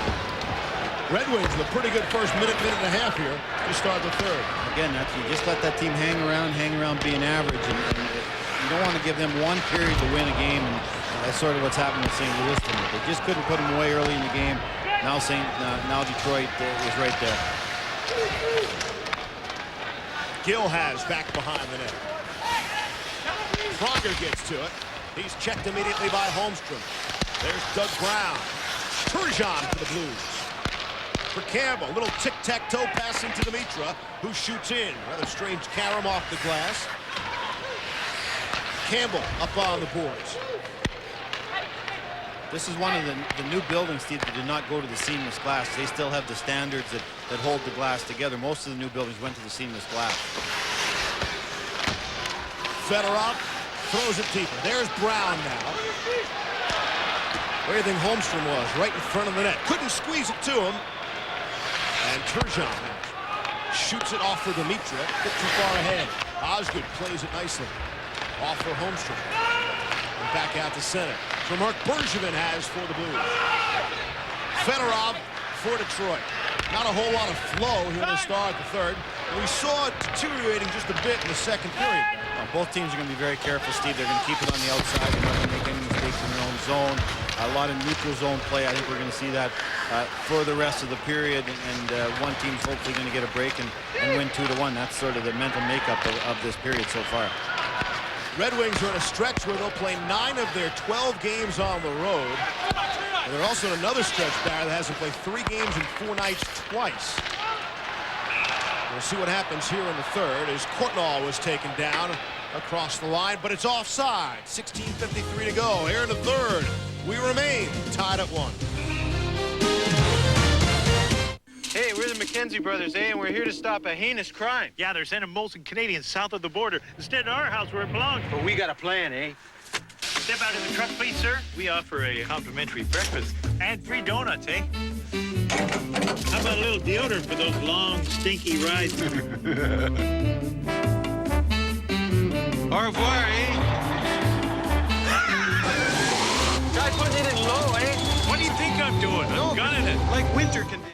Red Wings with a pretty good first minute and a half here to start the third. Again, you just let that team hang around being average. And you don't want to give them one period to win a game. And that's sort of what's happened with St. Louis tonight. They just couldn't put them away early in the game. Now Detroit is right there. Gill has back behind the net. Pronger gets to it. He's checked immediately by Holmstrom. There's Doug Brown. Turgeon for the Blues. For Campbell, little tic-tac-toe pass into Dimitra, who shoots in. Rather strange carom off the glass. Campbell up on the boards. This is one of the new buildings, Steve, that did not go to the seamless glass. They still have the standards that hold the glass together. Most of the new buildings went to the seamless glass. Fedorov throws it deeper. There's Brown now. Where do you think Holmstrom was? Right in front of the net. Couldn't squeeze it to him. And Turgeon shoots it off for Dimitra. Bit too far ahead. Osgood plays it nicely. Off for Holmstrom. And back out to center. So Mark Bergevin has for the Blues. Fedorov for Detroit. Not a whole lot of flow here to start the third. And we saw it deteriorating just a bit in the second period. Both teams are going to be very careful, Steve. They're going to keep it on the outside. They're not going to make any mistakes in their own zone. A lot of neutral zone play. I think we're going to see that for the rest of the period. And one team's hopefully going to get a break and win 2-1. That's sort of the mental makeup of this period so far. Red Wings are in a stretch where they'll play 9 of their 12 games on the road. And they're also in another stretch, Barry, that hasn't played 3 games in 4 nights twice. We'll see what happens here in the third as Courtnall was taken down across the line, but it's offside. 16:53 to go. Here in the third, we remain tied at 1. Hey, we're the McKenzie brothers, and we're here to stop a heinous crime. Yeah, they're sending Molson Canadians south of the border instead of our house where it belongs. But we got a plan, eh? Step out of the truck, please, sir. We offer a complimentary breakfast and free donuts, eh? How about a little deodorant for those long, stinky rides? Au revoir, eh? Try putting it in low, eh? What do you think I'm doing? I'm gunning it. Like winter conditions.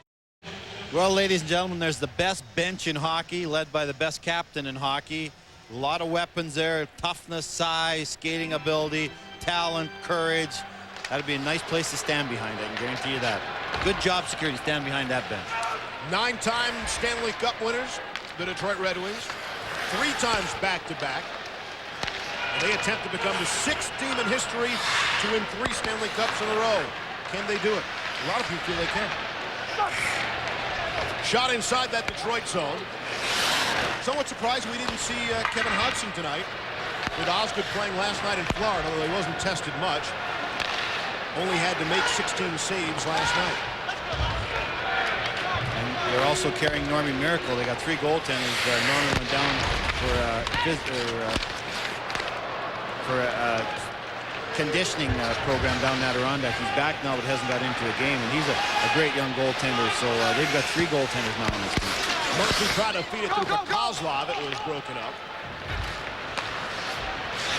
Well, ladies and gentlemen, there's the best bench in hockey, led by the best captain in hockey. A lot of weapons there, toughness, size, skating ability, talent, courage. That'd be a nice place to stand behind, I can guarantee you that. Good job, security, stand behind that bench. 9-time Stanley Cup winners, the Detroit Red Wings. 3 times back-to-back. And they attempt to become the 6th team in history to win 3 Stanley Cups in a row. Can they do it? A lot of people feel they can. Shot inside that Detroit zone. Somewhat surprised we didn't see Kevin Hodgson tonight, with Osgood playing last night in Florida, although he wasn't tested much. Only had to make 16 saves last night. And they're also carrying Normie Miracle. They got 3 goaltenders. Normie went down for a conditioning program down in Adirondack. He's back now, but hasn't got into a game, and he's a great young goaltender. So they've got 3 goaltenders now on this team. Murphy tried to feed it through for Kozlov. It was broken up.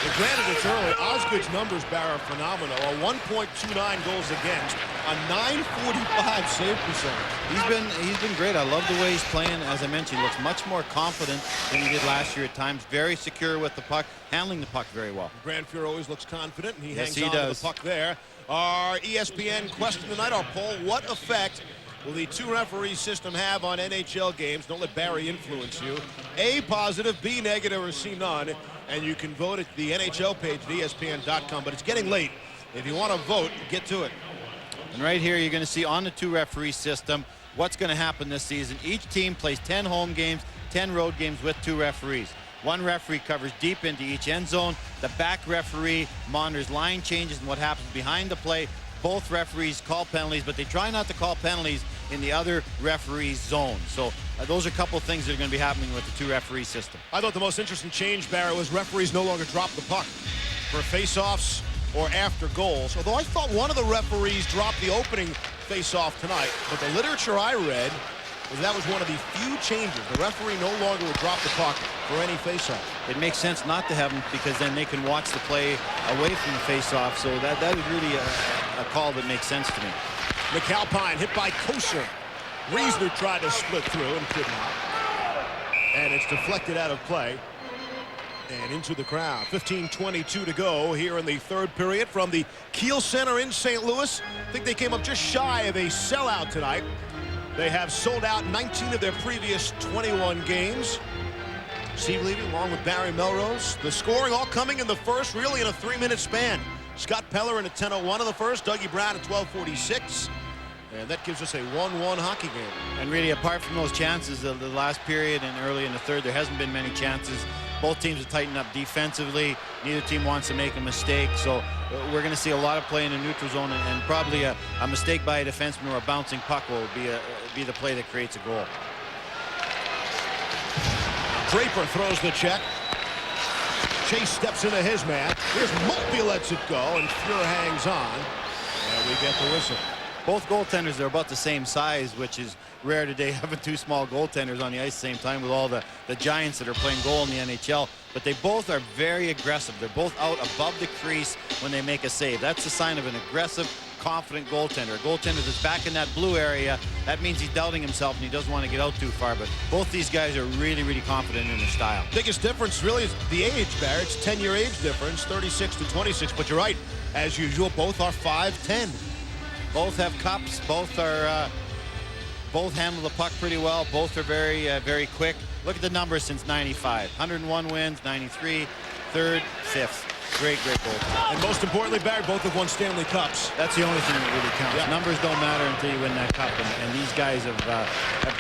But granted, it's early. Osgood's numbers, Barry, are phenomenal. A 1.29 goals against, a 945 save percentage. He's been great. I love the way he's playing. As I mentioned, he looks much more confident than he did last year at times. Very secure with the puck, handling the puck very well. Grand Fuhrer always looks confident, and he yes, hangs on does. to the puck there. Our ESPN question tonight, our poll: what effect will the 2-referee system have on NHL games? Don't let Barry influence you. A, positive, B, negative, or C, none. And you can vote at the NHL page at ESPN.com. But it's getting late. If you want to vote, get to it. And right here, you're going to see on the 2-referee system what's going to happen this season. Each team plays 10 home games, 10 road games with 2 referees. 1 referee covers deep into each end zone. The back referee monitors line changes and what happens behind the play. Both referees call penalties, but they try not to call penalties in the other referee's zone. So those are a couple of things that are going to be happening with the 2-referee system. I thought the most interesting change, Barry, was referees no longer drop the puck for face-offs or after goals. Although I thought one of the referees dropped the opening face-off tonight, but the literature I read was that was one of the few changes. The referee no longer would drop the puck for any face-off. It makes sense not to have them because then they can watch the play away from the face-off. So that is really a call that makes sense to me. McAlpine hit by Kosar. Riesner tried to split through and could not. And it's deflected out of play and into the crowd. 15:22 to go here in the 3rd period from the Kiel Center in St. Louis. I think they came up just shy of a sellout tonight. They have sold out 19 of their previous 21 games. Steve Levy along with Barry Melrose. The scoring all coming in the first, really in a 3-minute span. Scott Pellerin at 10:01 in the first, Dougie Brown at 12:46. And that gives us a 1-1 hockey game. And really, apart from those chances of the last period and early in the 3rd, there hasn't been many chances. Both teams have tightened up defensively. Neither team wants to make a mistake. So we're going to see a lot of play in the neutral zone, and probably a mistake by a defenseman or a bouncing puck will be the play that creates a goal. Draper throws the check. Chase steps into his man. Here's Mulkey, lets it go, and Fuhrer hangs on. And we get the whistle. Both goaltenders are about the same size, which is rare today, having 2 small goaltenders on the ice at the same time with all the giants that are playing goal in the NHL. But they both are very aggressive. They're both out above the crease when they make a save. That's a sign of an aggressive, confident goaltender. A goaltender that's back in that blue area, that means he's doubting himself and he doesn't want to get out too far. But both these guys are really, really confident in their style. Biggest difference really is the age, Barry. It's a 10-year age difference, 36 to 26. But you're right. As usual, both are 5'10". Both have cups. Both handle the puck pretty well. Both are very, very quick. Look at the numbers since '95. 101 wins, 93, 3rd, 5th. Great goal. And most importantly, Barry, both have won Stanley Cups. That's the only thing that really counts. Yeah. Numbers don't matter until you win that cup, and these guys have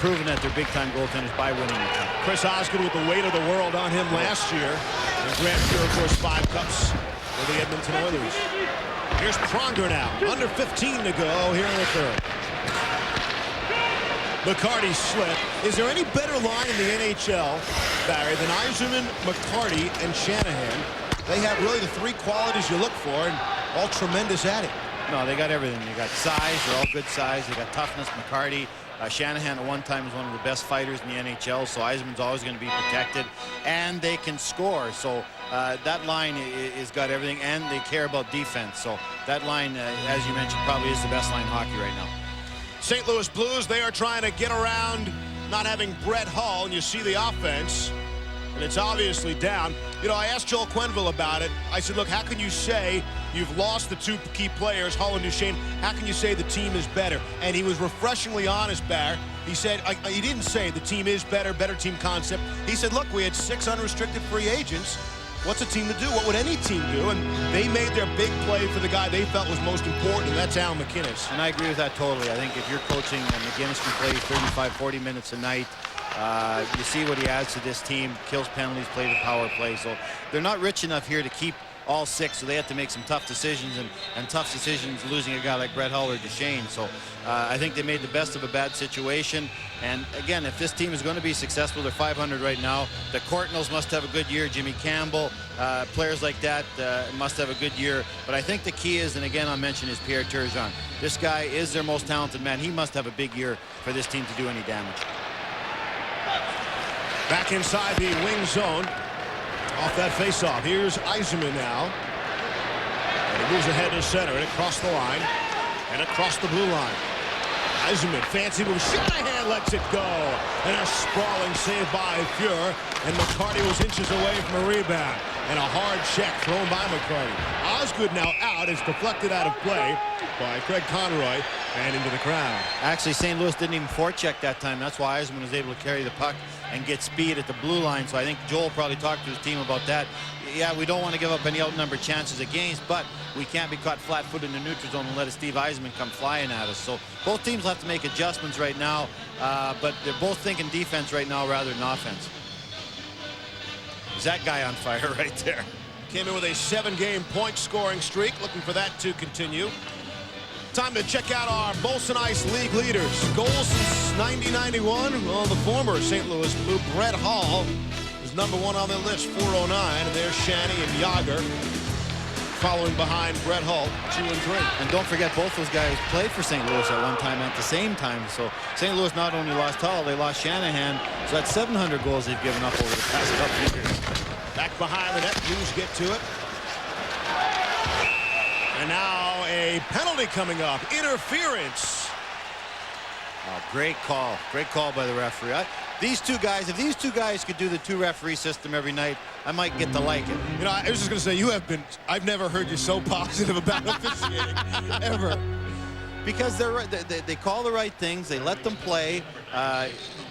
proven that they're big-time goaltenders by winning the cup. Chris Osgood with the weight of the world on him last year. And Grant Fuhrer, of course, 5 cups for the Edmonton Oilers. Here's Pronger now. Under 15 to go here in the 3rd. McCarty slip. Is there any better line in the NHL, Barry, than Yzerman, McCarty, and Shanahan? They have really the 3 qualities you look for, and all tremendous at it. No, they got everything. They got size. They're all good size. They got toughness. McCarty, Shanahan at one time was one of the best fighters in the NHL, so Yzerman's always going to be protected. And they can score. So that line is got everything, and they care about defense. So that line, as you mentioned, probably is the best line in hockey right now. St. Louis Blues, they are trying to get around not having Brett Hull, and you see the offense. and it's obviously down. You know, I asked Joel Quenneville about it. I said, look, how can you say you've lost the two key players, Hull and Duchesne? How can you say the team is better? And he was refreshingly honest, Barr. He said, he didn't say the team is better team concept. He said, look, we had 6 unrestricted free agents. What's a team to do? What would any team do? And they made their big play for the guy they felt was most important, and that's Al McInnes. And I agree with that totally. I think if you're coaching and McInnes can play 35, 40 minutes a night, you see what he adds to this team, kills penalties, plays the power play. So they're not rich enough here to keep all 6, so they have to make some tough decisions, and tough decisions losing a guy like Brett Hull or Duchesne. So I think they made the best of a bad situation. And again, if this team is going to be successful, they're 500 right now. The Courtnalls must have a good year. Jimmy Campbell, players like that must have a good year. But I think the key is, and again I'll mention, is Pierre Turgeon. This guy is their most talented man. He must have a big year for this team to do any damage. Back inside the wing zone. Off that faceoff. Here's Yzerman now. And he moves ahead to center and across the line and across the blue line. Yzerman, fancy move. Shanahan lets it go. And a sprawling save by Fuhr. And McCarty was inches away from a rebound. And a hard check thrown by McCarty. Osgood now out. It's deflected out of play by Craig Conroy and into the crowd. Actually, St. Louis didn't even forecheck that time. That's why Yzerman was able to carry the puck and get speed at the blue line. So I think Joel probably talked to his team about that. Yeah, we don't want to give up any outnumbered chances against, but we can't be caught flat-footed in the neutral zone and let a Steve Yzerman come flying at us. So both teams have to make adjustments right now, but they're both thinking defense right now rather than offense. Is that guy on fire right there? Came in with a 7-game point scoring streak, looking for that to continue. Time to check out our Molson Ice League leaders. Goals since 90-91. Well, the former St. Louis Blue, Brett Hull, is #1 on the list, 409. And there's Shanny and Yager following behind Brett Hull, 2 and 3. And don't forget, both those guys played for St. Louis at one time at the same time. So St. Louis not only lost Hull, they lost Shanahan. So that's 700 goals they've given up over the past couple of years. Back behind the net, Blues get to it. And now a penalty coming up. Interference. Oh, great call. Great call by the referee. These two guys, if these two guys could do the 2-referee system every night, I might get to like it. You know, I was just going to say, I've never heard you so positive about officiating, ever. Because they call the right things. They let them play.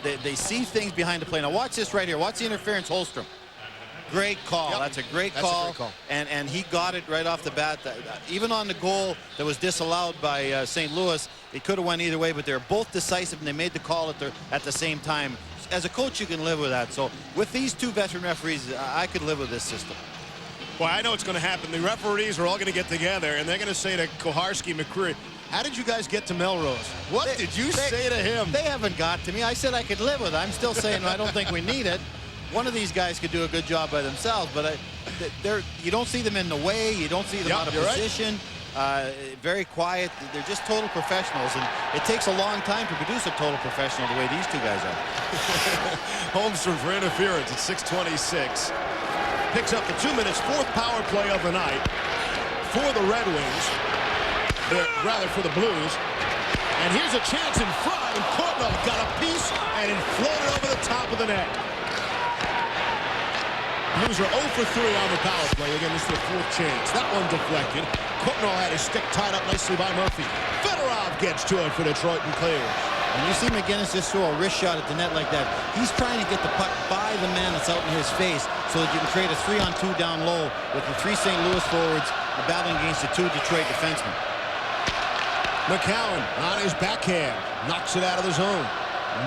They see things behind the play. Now watch this right here. Watch the interference, Holmstrom. Great call. Yep. That's a great call. And he got it right off the bat. Even on the goal that was disallowed by St. Louis, it could have went either way, but they're both decisive, and they made the call at the same time. As a coach, you can live with that. So with these two veteran referees, I could live with this system. Well, I know what's going to happen. The referees are all going to get together, and they're going to say to Koharski, McCreary, how did you guys get to Melrose? What did you say to him? They haven't got to me. I said I could live with it. I'm still saying I don't think we need it. One of these guys could do a good job by themselves, but you don't see them in the way. You don't see them out of position. Right. Very quiet. They're just total professionals, and it takes a long time to produce a total professional the way these two guys are. Holmstrom for interference at 6:26. Picks up the 2 minutes, 4th power play of the night for the Red Wings. Rather for the Blues. And here's a chance in front, and Courtnall got a piece and it floated over the top of the net. Blues are 0 for 3 on the power play. Again, this is their 4th chance. That one deflected. Courtnall had his stick tied up nicely by Murphy. Fedorov gets to it for Detroit and clears. And you see McInnes just throw a wrist shot at the net like that. He's trying to get the puck by the man that's out in his face so that you can create a 3-on-2 down low with the 3 St. Louis forwards battling against the 2 Detroit defensemen. McCowan on his backhand. Knocks it out of the zone.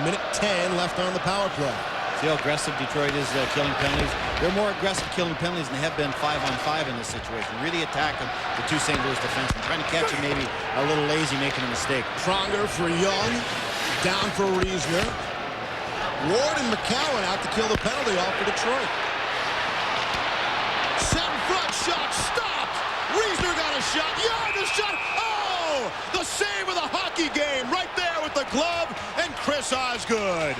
1:10 left on the power play. See how aggressive Detroit is killing penalties? They're more aggressive killing penalties than they have been 5-on-5 in this situation. Really attacking the 2 St. Louis defensemen. Trying to catch him maybe a little lazy, making a mistake. Pronger for Young. Down for Riesner. Ward and McCowan out to kill the penalty off for Detroit. Set in front, shot stopped. Riesner got a shot. Young, the shot. Oh! The save of the hockey game right there with the glove and Chris Osgood.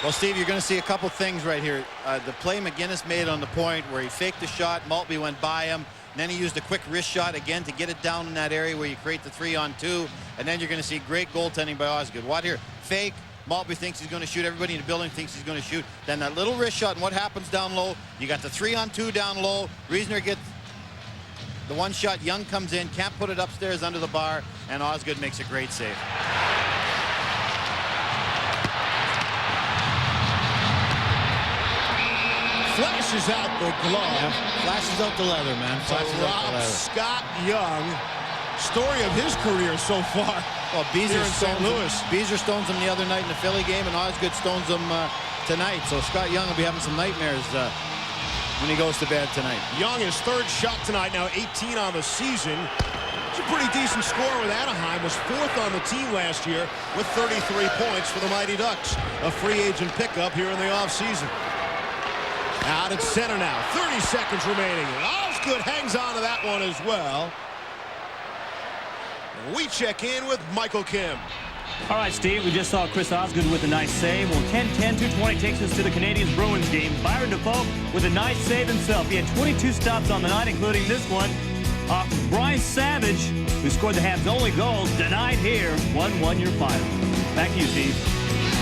Well, Steve, you're going to see a couple things right here. The play McInnes made on the point where he faked the shot, Maltby went by him, and then he used a quick wrist shot again to get it down in that area where you create the 3-on-2, and then you're going to see great goaltending by Osgood. What here? Fake, Maltby thinks he's going to shoot. Everybody in the building thinks he's going to shoot. Then that little wrist shot, and what happens down low? You got the 3-on-2 down low. Reasoner gets the one shot. Young comes in, can't put it upstairs under the bar, and Osgood makes a great save. Flashes out the glove. Yeah, flashes out the leather, man. Flashes out the leather. Scott Young, story of his career so far. Well, Beezer stones him the other night in the Philly game, and Osgood stones him tonight. So Scott Young will be having some nightmares when he goes to bed tonight. Young, his third shot tonight, now 18 on the season. It's a pretty decent score with Anaheim. Was fourth on the team last year with 33 points for the Mighty Ducks. A free agent pickup here in the offseason. Out at center now. 30 seconds remaining. Osgood hangs on to that one as well. And we check in with Michael Kim. All right, Steve, we just saw Chris Osgood with a nice save. Well, 10-10, 220 takes us to the Canadiens-Bruins game. Byron Defoe with a nice save himself. He had 22 stops on the night, including this one off Bryce Savage, who scored the Habs' only goal. Denied here. 1-1 your final. Back to you, Steve.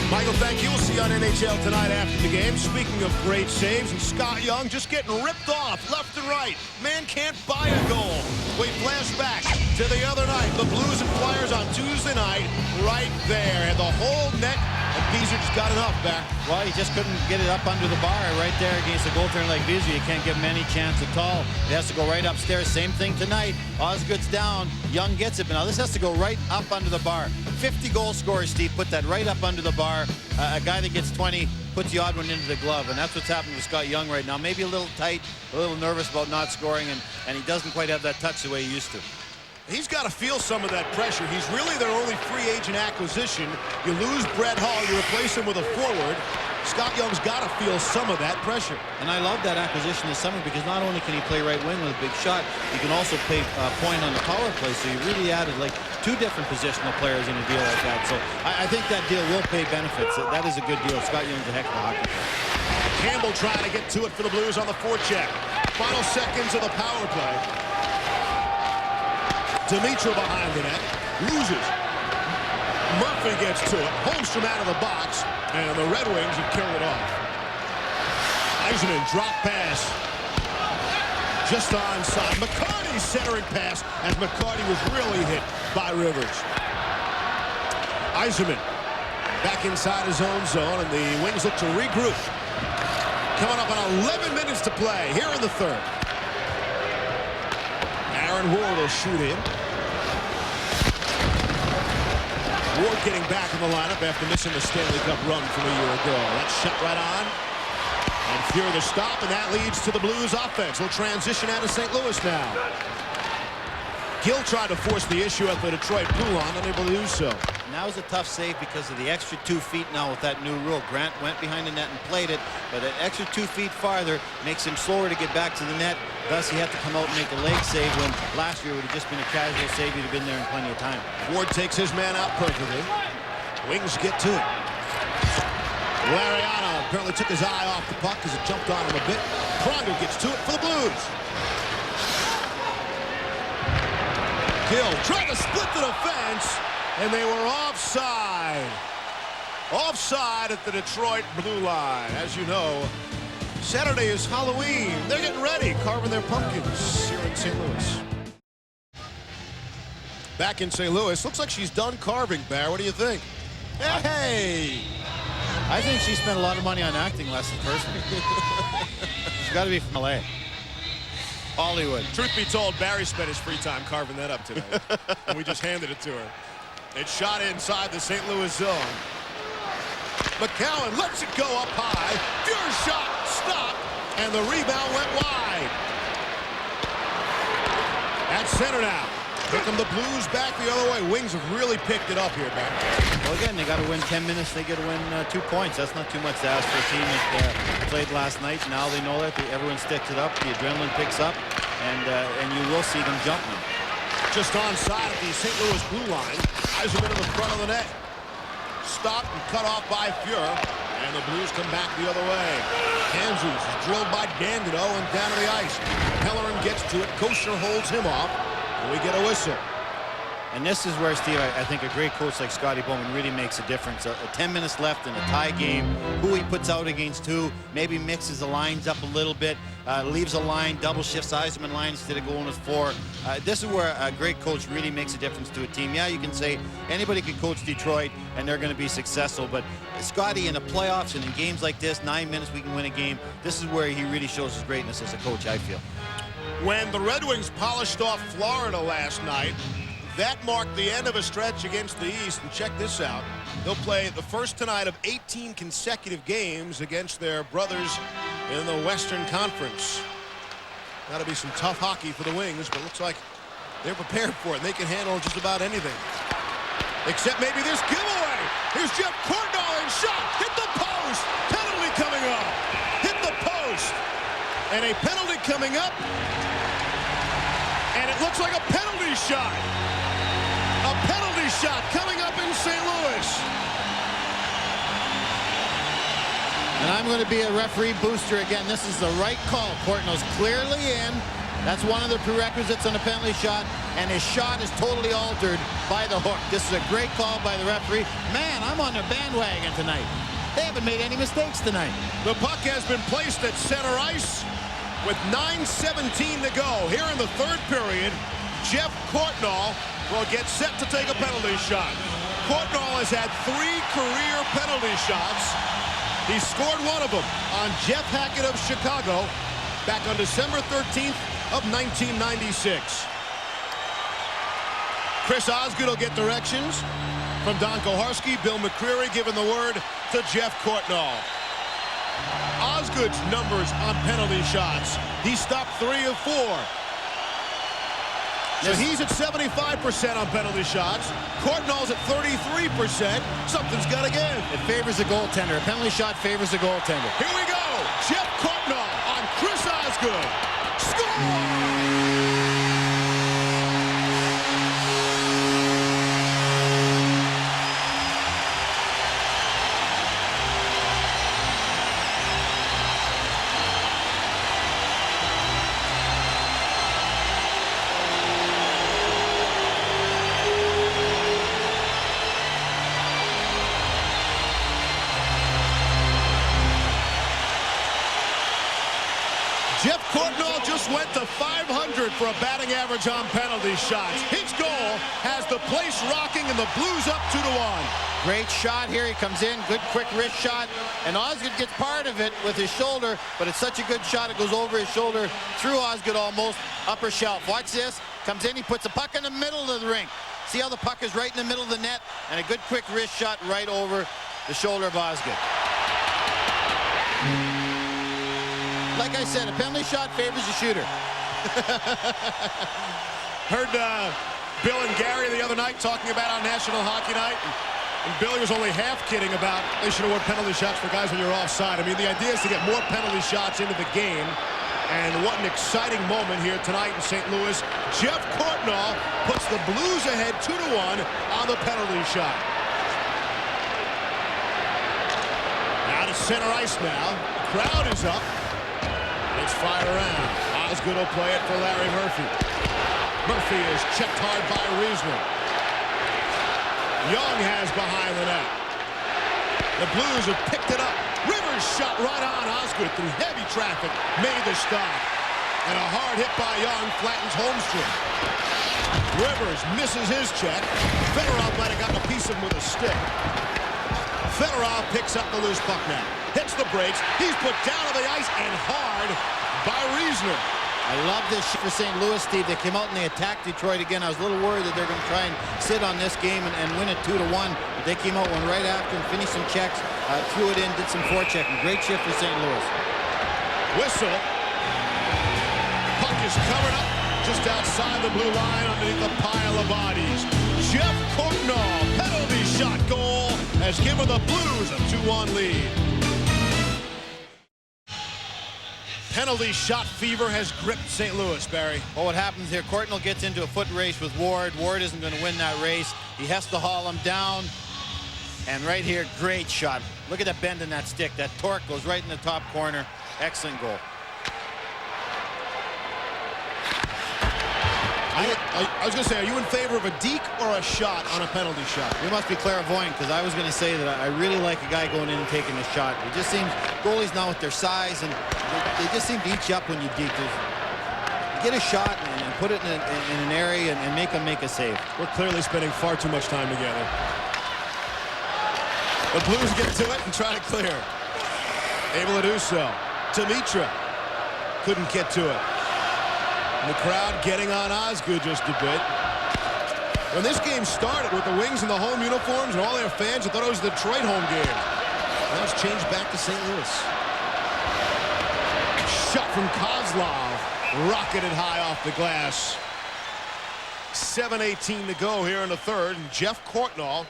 Michael, thank you. We'll see you on NHL tonight after the game. Speaking of great saves, and Scott Young just getting ripped off left and right. Man can't buy a goal. We flash back to the other night. The Blues and Flyers on Tuesday night, right there. And the whole net, and Beezer just got enough back. Well, he just couldn't get it up under the bar right there against a goaltender like Beezer. You can't give him any chance at all. It has to go right upstairs. Same thing tonight. Osgood's down. Young gets it, but now this has to go right up under the bar. 50 goal scorers, Steve, put that right up under the bar. A guy that gets 20 puts the odd one into the glove, and that's what's happening with Scott Young right now. Maybe a little tight, a little nervous about not scoring, and he doesn't quite have that touch the way he used to. He's got to feel some of that pressure. He's really their only free agent acquisition. You lose Brett Hull, you replace him with a forward. Scott Young's got to feel some of that pressure. And I love that acquisition this summer because not only can he play right wing with a big shot, he can also play point on the power play. So you really added like two different positional players in a deal like that. So I think that deal will pay benefits. That is a good deal. Scott Young's a heck of a hockey player. Campbell trying to get to it for the Blues on the forecheck. Final seconds of the power play. Dimitra behind the net. Loses. Murphy gets to it. Holmstrom out of the box. And the Red Wings have killed it off. Eisenman drop pass. Just onside. McCarty's centering pass as McCarty was really hit by Rivers. Eisenman back inside his own zone, and the Wings look to regroup. Coming up on 11 minutes to play here in the third. Aaron Ward will shoot in. Ward getting back in the lineup after missing the Stanley Cup run from a year ago. That's shot right on. And Fuhr the stop, and that leads to the Blues offense. We'll transition out of St. Louis now. Gill tried to force the issue at the Detroit blue line, unable to do so. Now is a tough save because of the extra 2 feet now with that new rule. Grant went behind the net and played it, but an extra 2 feet farther makes him slower to get back to the net. Thus, he had to come out and make a leg save when last year would have just been a casual save. He'd have been there in plenty of time. Ward takes his man out perfectly. Wings get to it. Lariano apparently took his eye off the puck as it jumped on him a bit. Pronger gets to it for the Blues. Gill trying to split the defense, and they were offside. Offside at the Detroit blue line. As you know, Saturday is Halloween. They're getting ready, carving their pumpkins here in St. Louis. Back in St. Louis, looks like she's done carving, Bear. What do you think? Hey! I think she spent a lot of money on acting lessons personally. She's got to be from LA. Hollywood. Truth be told, Barry spent his free time carving that up today. And we just handed it to her. It's shot inside the St. Louis zone. McCowan lets it go up high. Fuhr shot, stop, and the rebound went wide. At center now. Here come the Blues back the other way. Wings have really picked it up here, man. Well, again, they got to win 10 minutes. They got to win 2 points. That's not too much to ask for a team that played last night. Now they know that everyone sticks it up. The adrenaline picks up, and you will see them jumping. Just onside at the St. Louis blue line. Eisenman in the front of the net. Stopped and cut off by Fuhr, and the Blues come back the other way. Kansas is drilled by Dandeneau and down to the ice. Pellerin gets to it. Kosher holds him off. And we get a whistle. And this is where, Steve, I think a great coach like Scotty Bowman really makes a difference. 10 minutes left in a tie game, who he puts out against who, maybe mixes the lines up a little bit, leaves a line, double shifts Eisenman line instead of going with 4. This is where a great coach really makes a difference to a team. Yeah, you can say anybody can coach Detroit and they're going to be successful, but Scotty in the playoffs and in games like this, 9 minutes we can win a game, this is where he really shows his greatness as a coach, I feel. When the Red Wings polished off Florida last night, that marked the end of a stretch against the East. And check this out. They'll play the first tonight of 18 consecutive games against their brothers in the Western Conference. That'll be some tough hockey for the Wings, but looks like they're prepared for it. They can handle just about anything. Except maybe this giveaway. Here's Jeff Courtnall and shot. Hit the post. Penalty coming up. Hit the post. And a penalty coming up. And it looks like a penalty shot. A penalty shot coming up in St. Louis. And I'm going to be a referee booster again. This is the right call. Courtnall's clearly in. That's one of the prerequisites on a penalty shot. And his shot is totally altered by the hook. This is a great call by the referee. Man, I'm on their bandwagon tonight. They haven't made any mistakes tonight. The puck has been placed at center ice with 9:17 to go. Here in the third period, Jeff Courtnall will get set to take a penalty shot. Courtnall has had 3 career penalty shots. He scored one of them on Jeff Hackett of Chicago back on December 13th of 1996. Chris Osgood will get directions from Don Koharski. Bill McCreary giving the word to Jeff Courtnall. Osgood's numbers on penalty shots. He stopped 3 of 4. So he's at 75% on penalty shots. Courtnall's at 33%. Something's got to give. It favors the goaltender. A penalty shot favors the goaltender. Here we go. Jeff Courtnall on Chris Osgood. Score! Jeff Courtnall just went to 500 for a batting average on penalty shots. His goal has the place rocking and the Blues up 2-1. Great shot here. He comes in, good quick wrist shot, and Osgood gets part of it with his shoulder, but it's such a good shot it goes over his shoulder, through Osgood almost, upper shelf. Watch this. Comes in, he puts the puck in the middle of the rink. See how the puck is right in the middle of the net, and a good quick wrist shot right over the shoulder of Osgood. Like I said, a penalty shot favors the shooter. Heard Bill and Gary the other night talking about on National Hockey Night. And Billy was only half kidding about they should award penalty shots for guys when you're offside. I mean, the idea is to get more penalty shots into the game. And what an exciting moment here tonight in St. Louis. Jeff Courtnall puts the Blues ahead 2-1 on the penalty shot. Now to center ice now. Crowd is up. It's fired around. Osgood will play it for Larry Murphy. Murphy is checked hard by Riesner. Young has behind the net. The Blues have picked it up. Rivers shot right on Osgood through heavy traffic. Made the stop. And a hard hit by Young flattens Holmstrom. Rivers misses his check. Fedorov might have gotten a piece of him with a stick. Fedorov picks up the loose puck now. Hits the brakes. He's put down on the ice and hard by Riesner. I love this shit for St. Louis, Steve. They came out and they attacked Detroit again. I was a little worried that they're going to try and sit on this game and win it 2-1. But they came out, went right after and finished some checks, threw it in, did some forechecking. Great shift for St. Louis. Whistle. Puck is covered up just outside the blue line underneath a pile of bodies. Jeff Courtnall, penalty shot goal, has given the Blues a 2-1 lead. Penalty shot fever has gripped St. Louis, Barry. Well, what happens here, Courtnall gets into a foot race with Ward. Ward isn't going to win that race. He has to haul him down. And right here, great shot. Look at that bend in that stick. That torque goes right in the top corner. Excellent goal. I was going to say, are you in favor of a deke or a shot on a penalty shot? You must be clairvoyant, because I was going to say that I really like a guy going in and taking a shot. It just seems goalies now with their size, and they just seem to eat you up when you deke. Get a shot and put it in an area and make them make a save. We're clearly spending far too much time together. The Blues get to it and try to clear. Able to do so. Dimitra couldn't get to it. And the crowd getting on Osgood just a bit. When this game started with the Wings in the home uniforms and all their fans, I thought it was the Detroit home game. Now it's changed back to St. Louis. Shot from Kozlov. Rocketed high off the glass. 7:18 to go here in the third. And Jeff Courtnall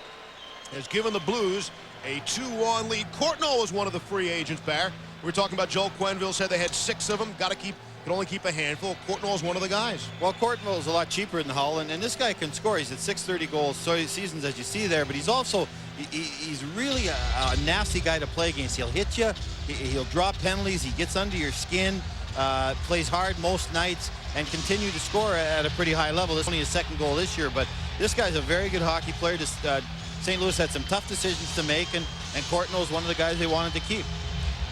has given the Blues a 2-1 lead. Courtnall was one of the free agents, Bear. We were talking about Joel Quenneville, said they had 6 of them. Can only keep a handful. Courtnall's one of the guys. Well, Courtnall's a lot cheaper than Hull, and this guy can score. He's at 630 goals seasons, as you see there, but he's also he's really a nasty guy to play against. He'll hit you, he'll drop penalties, he gets under your skin, plays hard most nights, and continue to score at a pretty high level. This is only his 2nd goal this year, but this guy's a very good hockey player. St. Louis had some tough decisions to make, and Courtnall's one of the guys they wanted to keep.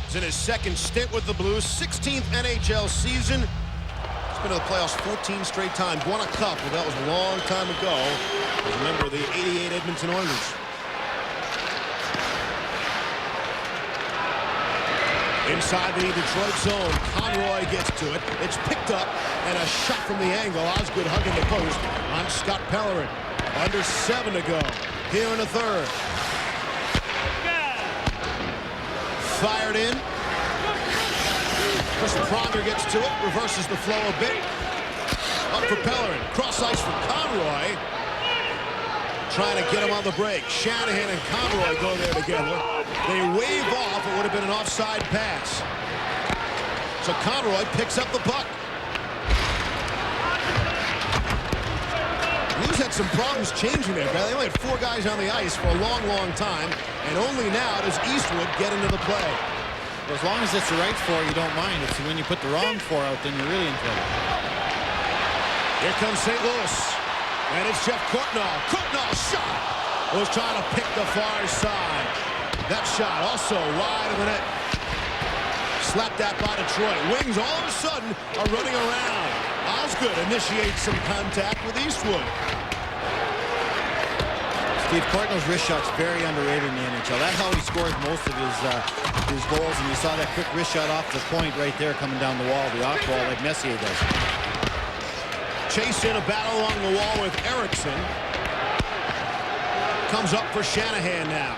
He's in his 2nd stint with the Blues, 16th NHL season. He's been to the playoffs 14 straight times. Won a cup, but that was a long time ago. As a member of the '88 Edmonton Oilers. Inside the Detroit zone, Conroy gets to it. It's picked up, and a shot from the angle. Osgood hugging the post on Scott Pellerin. Under 7 to go here in the third. Fired in. Chris Pronger gets to it, reverses the flow a bit. Up for Pellerin. Cross ice for Conroy. Trying to get him on the break. Shanahan and Conroy go there together. They wave off. It would have been an offside pass. So Conroy picks up the puck. Blues had some problems changing there. They only had 4 guys on the ice for a long, long time, and only now does Eastwood get into the play. Well, as long as it's the right 4, you don't mind. It's when you put the wrong 4 out, then you're really in trouble. Here comes St. Louis, and it's Jeff Courtnall. Courtnall shot was trying to pick the far side. That shot also wide of the net. Slapped that by Detroit. Wings all of a sudden are running around. Osgood initiates some contact with Eastwood. Steve, Courtnall's wrist shot's very underrated in the NHL. That's how he scores most of his goals, and you saw that quick wrist shot off the point right there coming down the wall, the off wall, like Messier does. Chase in a battle along the wall with Erickson. Comes up for Shanahan now.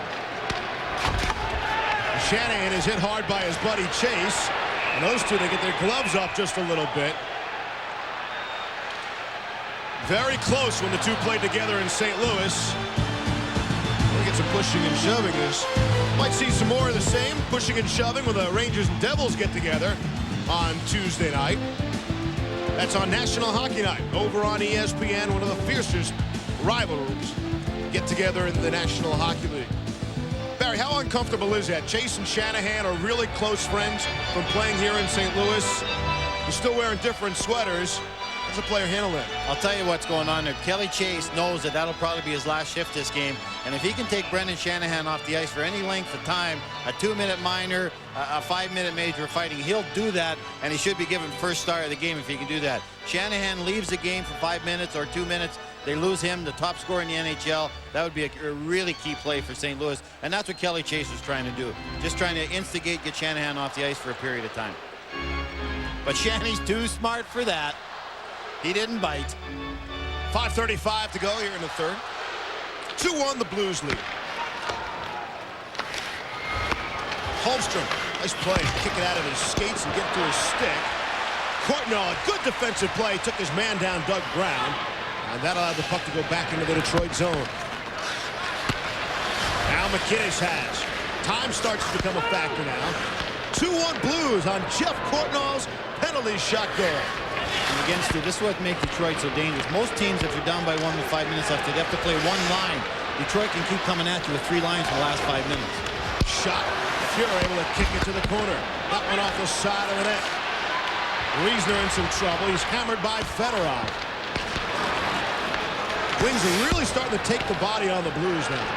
Shanahan is hit hard by his buddy Chase, and those two, they get their gloves up just a little bit. Very close when the two played together in St. Louis. We'll get some pushing and shoving. Might see some more of the same pushing and shoving when the Rangers and Devils get together on Tuesday night. That's on National Hockey Night over on ESPN, one of the fiercest rivalries get together in the National Hockey League. Barry, how uncomfortable is that? Chase and Shanahan are really close friends from playing here in St. Louis. They're still wearing different sweaters. How's the player handle that? I'll tell you what's going on there. Kelly Chase knows that that'll probably be his last shift this game. And if he can take Brendan Shanahan off the ice for any length of time, a 2-minute minor, a 5-minute major fighting, he'll do that, and he should be given first star of the game if he can do that. Shanahan leaves the game for 5 minutes or 2 minutes. They lose him, the top scorer in the NHL. That would be a really key play for St. Louis. And that's what Kelly Chase was trying to do. Just trying to instigate, get Shanahan off the ice for a period of time. But Shanny's too smart for that. He didn't bite. 5:35 to go here in the third. 2-1 the Blues lead. Holmstrom, nice play. Kick it out of his skates and get to his stick. Courtnall, a good defensive play. Took his man down, Doug Brown. And that allowed the puck to go back into the Detroit zone. Now McInnes has. Time starts to become a factor now. 2-1 Blues on Jeff Courtnall's penalty shot goal. And again, Stu, this is what makes Detroit so dangerous. Most teams, if you're down by 1 with 5 minutes left, they have to play one line. Detroit can keep coming at you with 3 lines for the last 5 minutes. Shot. Fuhrer able to kick it to the corner. That one off the side of the net. Riesner in some trouble. He's hammered by Fedorov. Wings are really starting to take the body on the Blues now.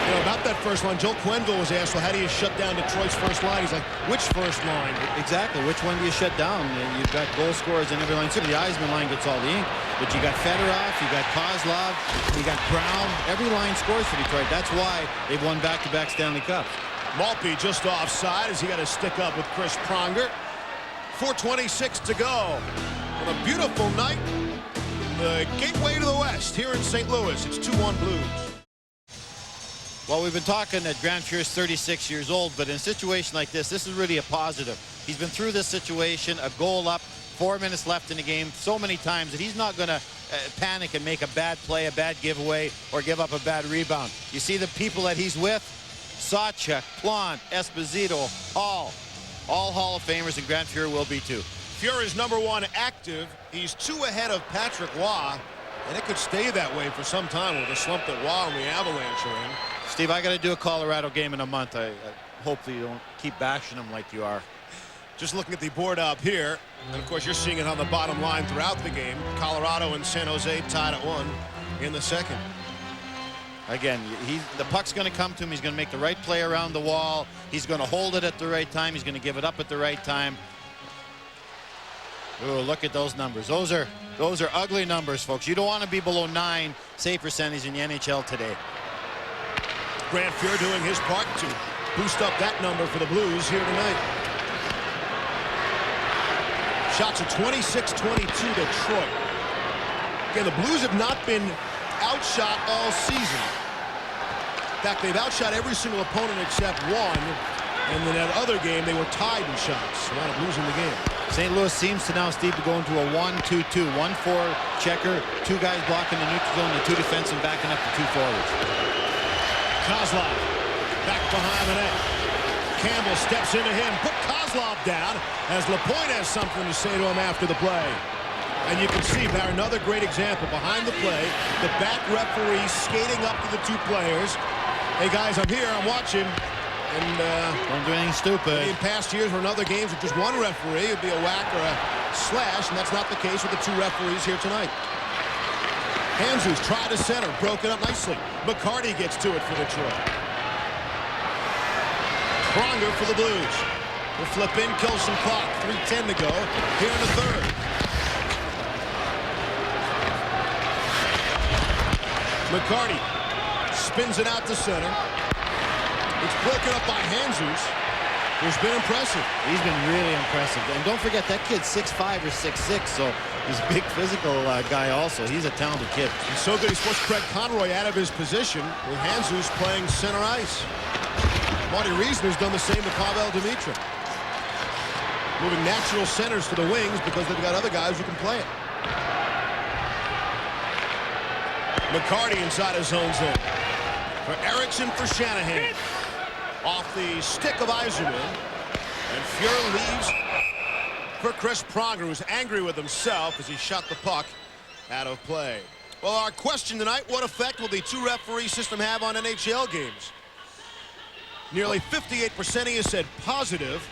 You know, about that first line, Joe Quenneville was asked, well, how do you shut down Detroit's first line? He's like, which first line? Exactly. Which one do you shut down? You've got goal scorers in every line. Certainly the Eisman line gets all the ink, but you got Fedorov, you got Kozlov, you got Brown. Every line scores for Detroit. That's why they've won back-to-back Stanley Cups. Maltby just offside as he got to stick up with Chris Pronger. 4:26 to go. On a beautiful night, the gateway to the West here in St. Louis. It's 2-1 Blues. Well, we've been talking that Grant Fuhr's 36 years old, but in a situation like this is really a positive. He's been through this situation, a goal up, 4 minutes left in the game so many times that he's not going to panic and make a bad play, a bad giveaway, or give up a bad rebound. You see the people that he's with? Sawchuk, Plant, Esposito, all Hall of Famers, and Grant Fuhr will be too. Fuhr is #1 active. He's 2 ahead of Patrick Waugh, and it could stay that way for some time with the slump that Waugh and the Avalanche are in. Steve, I got to do a Colorado game in a month. I hopefully you don't keep bashing them like you are. Just looking at the board up here, and of course you're seeing it on the bottom line throughout the game. Colorado and San Jose tied at 1 in the second. Again, the puck's going to come to him. He's going to make the right play around the wall. He's going to hold it at the right time. He's going to give it up at the right time. Ooh, look at those numbers. Those are ugly numbers, folks. You don't want to be below 9 save percentage in the NHL today. Grant Fuhr doing his part to boost up that number for the Blues here tonight. Shots are 26-22 Detroit. Again, the Blues have not been outshot all season. In fact, they've outshot every single opponent except one. And in that other game, they were tied in shots. They wound up losing the game. St. Louis seems to now, Steve, to go into a 1-2-2. 1-4 checker, 2 guys blocking the neutral zone, and 2 defensemen backing up the 2 forwards. Kozlov back behind the net. Campbell steps into him. Put Kozlov down as Lapointe has something to say to him after the play. And you can see there another great example behind the play. The back referee skating up to the 2 players. Hey guys, I'm here. I'm watching. And don't do anything stupid. In past years or in other games with just one referee, it'd be a whack or a slash, and that's not the case with the 2 referees here tonight. Handzus tried to center, broke it up nicely. McCarty gets to it for Detroit. Pronger for the Blues. Will flip in, kill some clock. 3:10 to go here in the third. McCarty spins it out to center. It's broken up by Handzus, who's been impressive. He's been really impressive. And don't forget, that kid's 6'5" or 6'6", so he's a big physical guy also. He's a talented kid. He's so good, he's forced Craig Conroy out of his position with Handzus playing center ice. Marty Reisner's done the same to Pavel Demitra. Moving natural centers to the wings because they've got other guys who can play it. McCarty inside his zone zone. For Eriksson for Shanahan. Off the stick of Yzerman. And Fuhr leaves for Chris Pronger, who's angry with himself as he shot the puck out of play. Well, our question tonight, what effect will the 2-referee system have on NHL games? Nearly 58% of you said positive,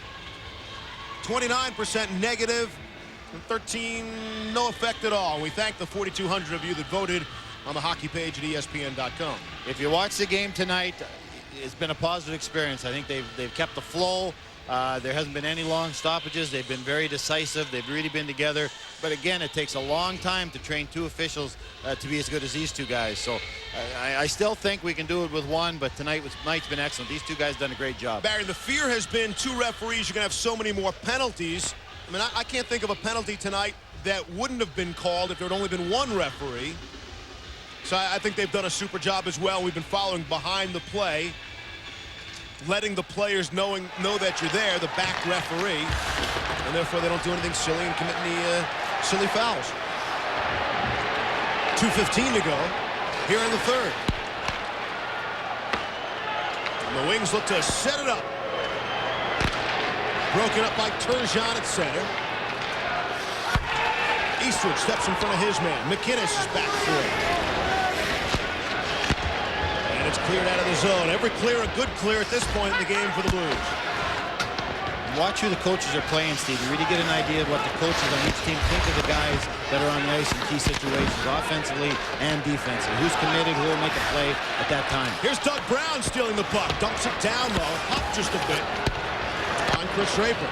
29% negative, and 13 no effect at all. We thank the 4,200 of you that voted on the hockey page at ESPN.com. If you watch the game tonight, it's been a positive experience. I think they've kept the flow. There hasn't been any long stoppages. They've been very decisive. They've really been together. But again, it takes a long time to train 2 officials to be as good as these 2 guys. So I still think we can do it with 1, but tonight's been excellent. These 2 guys done a great job. Barry, the fear has been 2 referees. You're going to have so many more penalties. I mean, I can't think of a penalty tonight that wouldn't have been called if there had only been 1 referee. So I think they've done a super job as well. We've been following behind the play, letting the players know that you're there, the back referee, and therefore they don't do anything silly and commit any silly fouls. 2:15 to go here in the third. And the Wings look to set it up. Broken up by Turgeon at center. Eastwood steps in front of his man. McInnes is back for it. It's cleared out of the zone. Every clear a good clear at this point in the game for the Blues. watch who the coaches are playing, Steve. You really get an idea of what the coaches on each team think of the guys that are on the ice in key situations, offensively and defensively. Who's committed, who will make a play at that time. Here's Doug Brown stealing the puck. Dumps it down low. Up just a bit. On Chris Draper.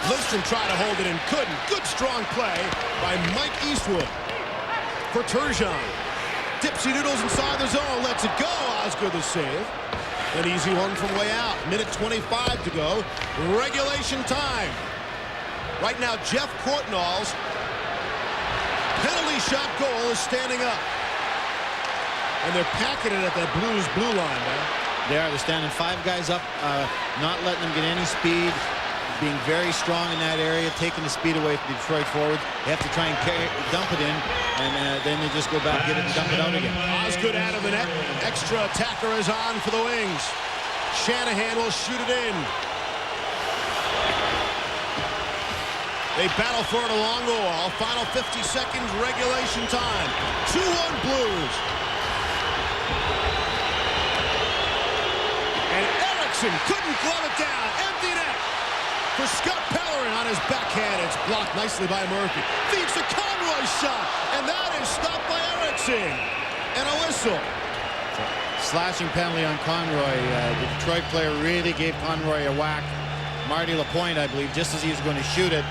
Lindstrom tried to hold it and couldn't. Good strong play by Mike Eastwood. For Turgeon. Dipsy doodles inside the zone. Lets it go. Osgood the save. An easy one from way out. Minute 25 to go. Regulation time. Right now, Jeff Courtnall's penalty shot goal is standing up. And they're packing it at that Blues blue line, man. They're standing 5 guys up, not letting them get any speed, being very strong in that area, taking the speed away from the Detroit forwards. They have to try and dump it in, and then they just go back, get it, and dump it out again. Osgood out of the net. Extra attacker is on for the Wings. Shanahan will shoot it in. They battle for it along the wall. Final 50 seconds, regulation time. 2-1 Blues. And Erickson couldn't glove it down. Empty net. For Scott Pellerin on his backhand. It's blocked nicely by Murphy. Feeds the Conroy shot. And that is stopped by Erickson. And a whistle. Slashing penalty on Conroy. The Detroit player really gave Conroy a whack. Marty Lapointe, I believe, just as he was going to shoot it.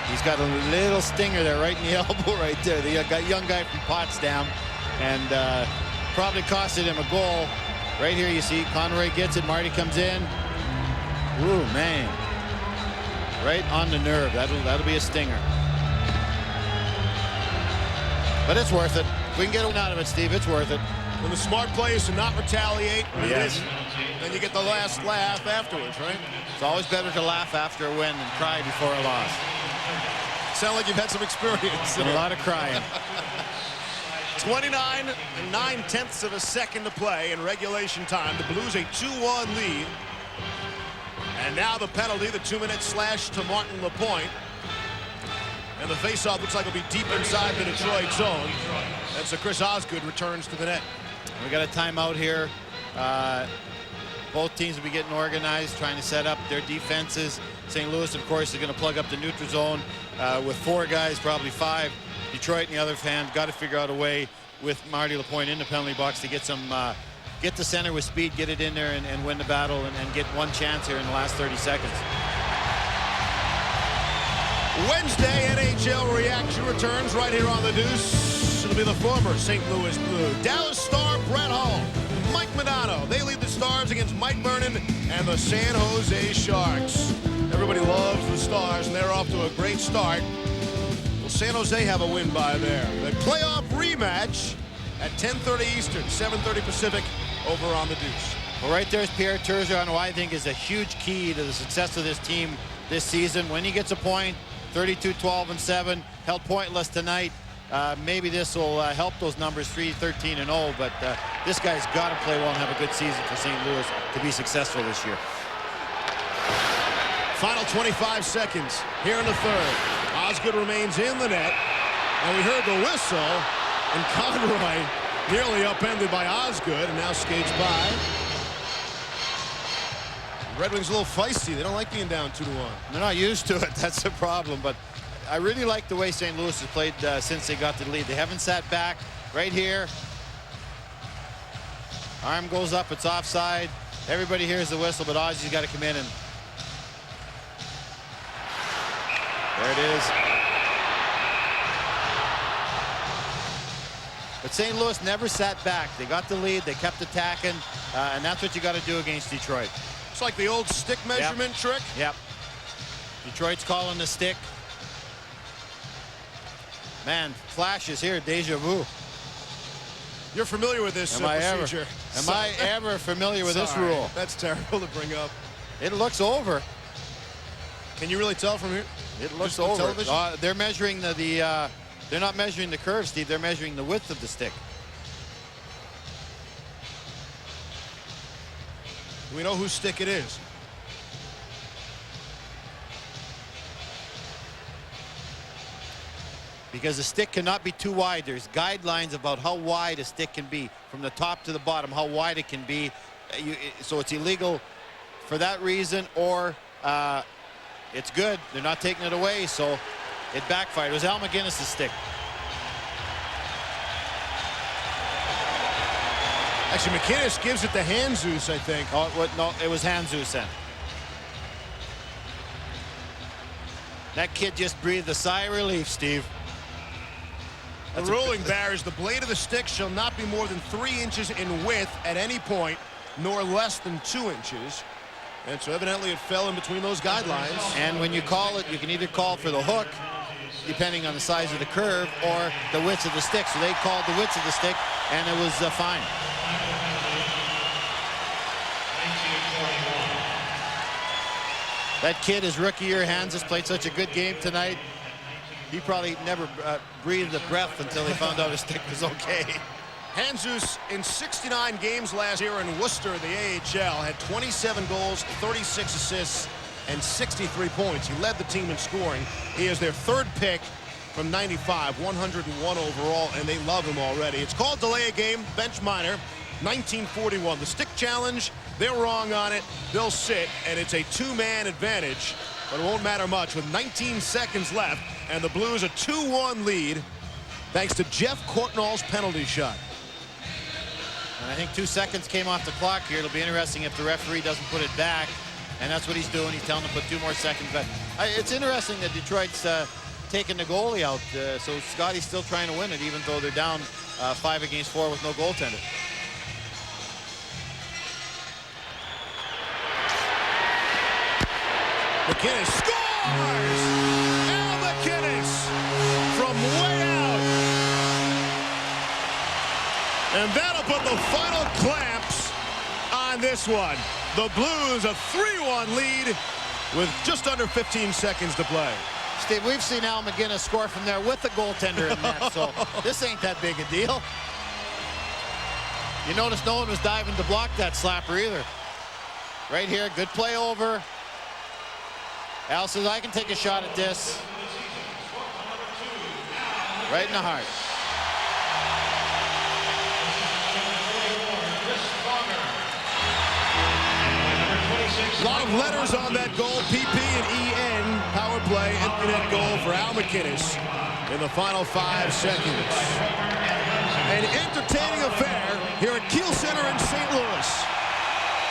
He's got a little stinger there right in the elbow right there. The young guy from Potsdam. And probably costed him a goal. Right here you see Conroy gets it. Marty comes in. Ooh, man. Right on the nerve. That'll be a stinger. But it's worth it. If we can get one out of it, Steve, it's worth it. When the smart play is to not retaliate, yes. Then you get the last laugh afterwards, right? It's always better to laugh after a win than cry before a loss. Sound like you've had some experience. And a lot of crying. 29 and 9/10 of a second to play in regulation time. The Blues a 2-1 lead. And now the penalty, the 2-minute slash to Martin Lapointe. And the faceoff looks like it'll be deep inside the Detroit zone. And so Chris Osgood returns to the net. We got a timeout here. Both teams will be getting organized, trying to set up their defenses. St. Louis, of course, is going to plug up the neutral zone with 4 guys, probably 5. Detroit, on the other hand, got to figure out a way with Marty Lapointe in the penalty box to get some, get the center with speed, get it in there, and win the battle, and get one chance here in the last 30 seconds. Wednesday, NHL reaction returns right here on the Deuce. It'll be the former St. Louis Blue. Dallas Star Brett Hull, Mike Modano. They lead the Stars against Mike Vernon and the San Jose Sharks. Everybody loves the Stars, and they're off to a great start. Will San Jose have a win by there? The playoff rematch at 10:30 Eastern, 7:30 Pacific, over on the Deuce. Well, right there's Pierre Turgeon, who I think is a huge key to the success of this team this season. When he gets a point, 32-12-7, held pointless tonight. Maybe this will help those numbers, 3-13-0, but this guy's got to play well and have a good season for St. Louis to be successful this year. Final 25 seconds here in the third. Osgood remains in the net, and we heard the whistle, and Conroy nearly upended by Osgood, and now skates by. Red Wings a little feisty. They don't like being down 2-1. They're not used to it. That's the problem. But I really like the way St. Louis has played since they got the lead. They haven't sat back. Right here. Arm goes up. It's offside. Everybody hears the whistle, but Ozzy's got to come in and. There it is. But St. Louis never sat back. They got the lead. They kept attacking. And that's what you got to do against Detroit. It's like the old stick measurement trick. Yep. Detroit's calling the stick. Man, flashes here, deja vu. You're familiar with this procedure. Am I ever familiar with this rule? That's terrible to bring up. It looks over. Can you really tell from here? It looks over. They're measuring they're not measuring the curve, Steve. They're measuring the width of the stick. We know whose stick it is. Because the stick cannot be too wide. There's guidelines about how wide a stick can be from the top to the bottom, how wide it can be. So it's illegal for that reason, or it's good. They're not taking it away, so it backfired. It was Al McGinnis' stick. Actually, McInnes gives it to Handzus, I think. Oh, no, it was Handzus then. That kid just breathed a sigh of relief, Steve. The ruling, Barry, is the blade of the stick shall not be more than 3 inches in width at any point, nor less than 2 inches. And so evidently it fell in between those guidelines. And when you call it, you can either call for the hook, depending on the size of the curve, or the width of the stick. So they called the width of the stick, and it was fine. That kid, his rookie year, Handzus, played such a good game tonight. He probably never breathed a breath until he found out his stick was okay. Handzus, in 69 games last year in Worcester, the AHL, had 27 goals, 36 assists, and 63 points. He led the team in scoring. He is their 3rd pick from 95, 101 overall, and they love him already. It's called delay a game, bench minor, 1941. The stick challenge, they're wrong on it. They'll sit, and it's a 2-man advantage, but it won't matter much with 19 seconds left, and the Blues a 2-1 lead thanks to Jeff Courtnall's penalty shot. And I think 2 seconds came off the clock here. It'll be interesting if the referee doesn't put it back, and that's what he's doing. He's telling him to put 2 more seconds back. It's interesting that Detroit's taking the goalie out, so Scotty's still trying to win it, even though they're down 5 against 4 with no goaltender. McInnes scores! Al McInnes from way out. And that'll put the final clamps on this one. The Blues a 3-1 lead with just under 15 seconds to play. Steve, we've seen Al McGinnis score from there with the goaltender in net, so this ain't that big a deal. You notice no one was diving to block that slapper either. Right here, good play over. Al says, I can take a shot at this. Right in the heart. A lot of letters on that goal, PP and EN, power play, empty net goal for Al McInnes in the final 5 seconds. An entertaining affair here at Kiel Center in St. Louis.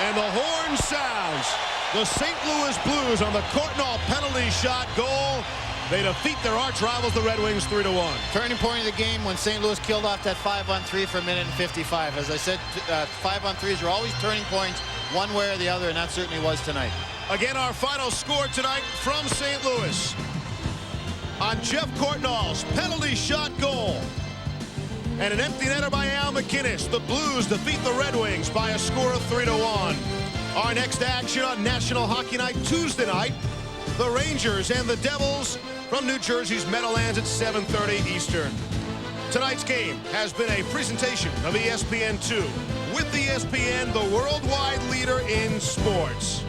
And the horn sounds. The St. Louis Blues on the Courtnall penalty shot goal. They defeat their arch rivals, the Red Wings, 3-1. Turning point of the game when St. Louis killed off that 5-on-3 for 1:55. As I said, 5-on-3s are always turning points one way or the other, and that certainly was tonight. Again, our final score tonight from St. Louis. On Jeff Courtnall's penalty shot goal. And an empty netter by Al McInnes. The Blues defeat the Red Wings by a score of 3-1. Our next action on National Hockey Night Tuesday night, the Rangers and the Devils from New Jersey's Meadowlands at 7:30 Eastern. Tonight's game has been a presentation of ESPN2 with ESPN, the worldwide leader in sports.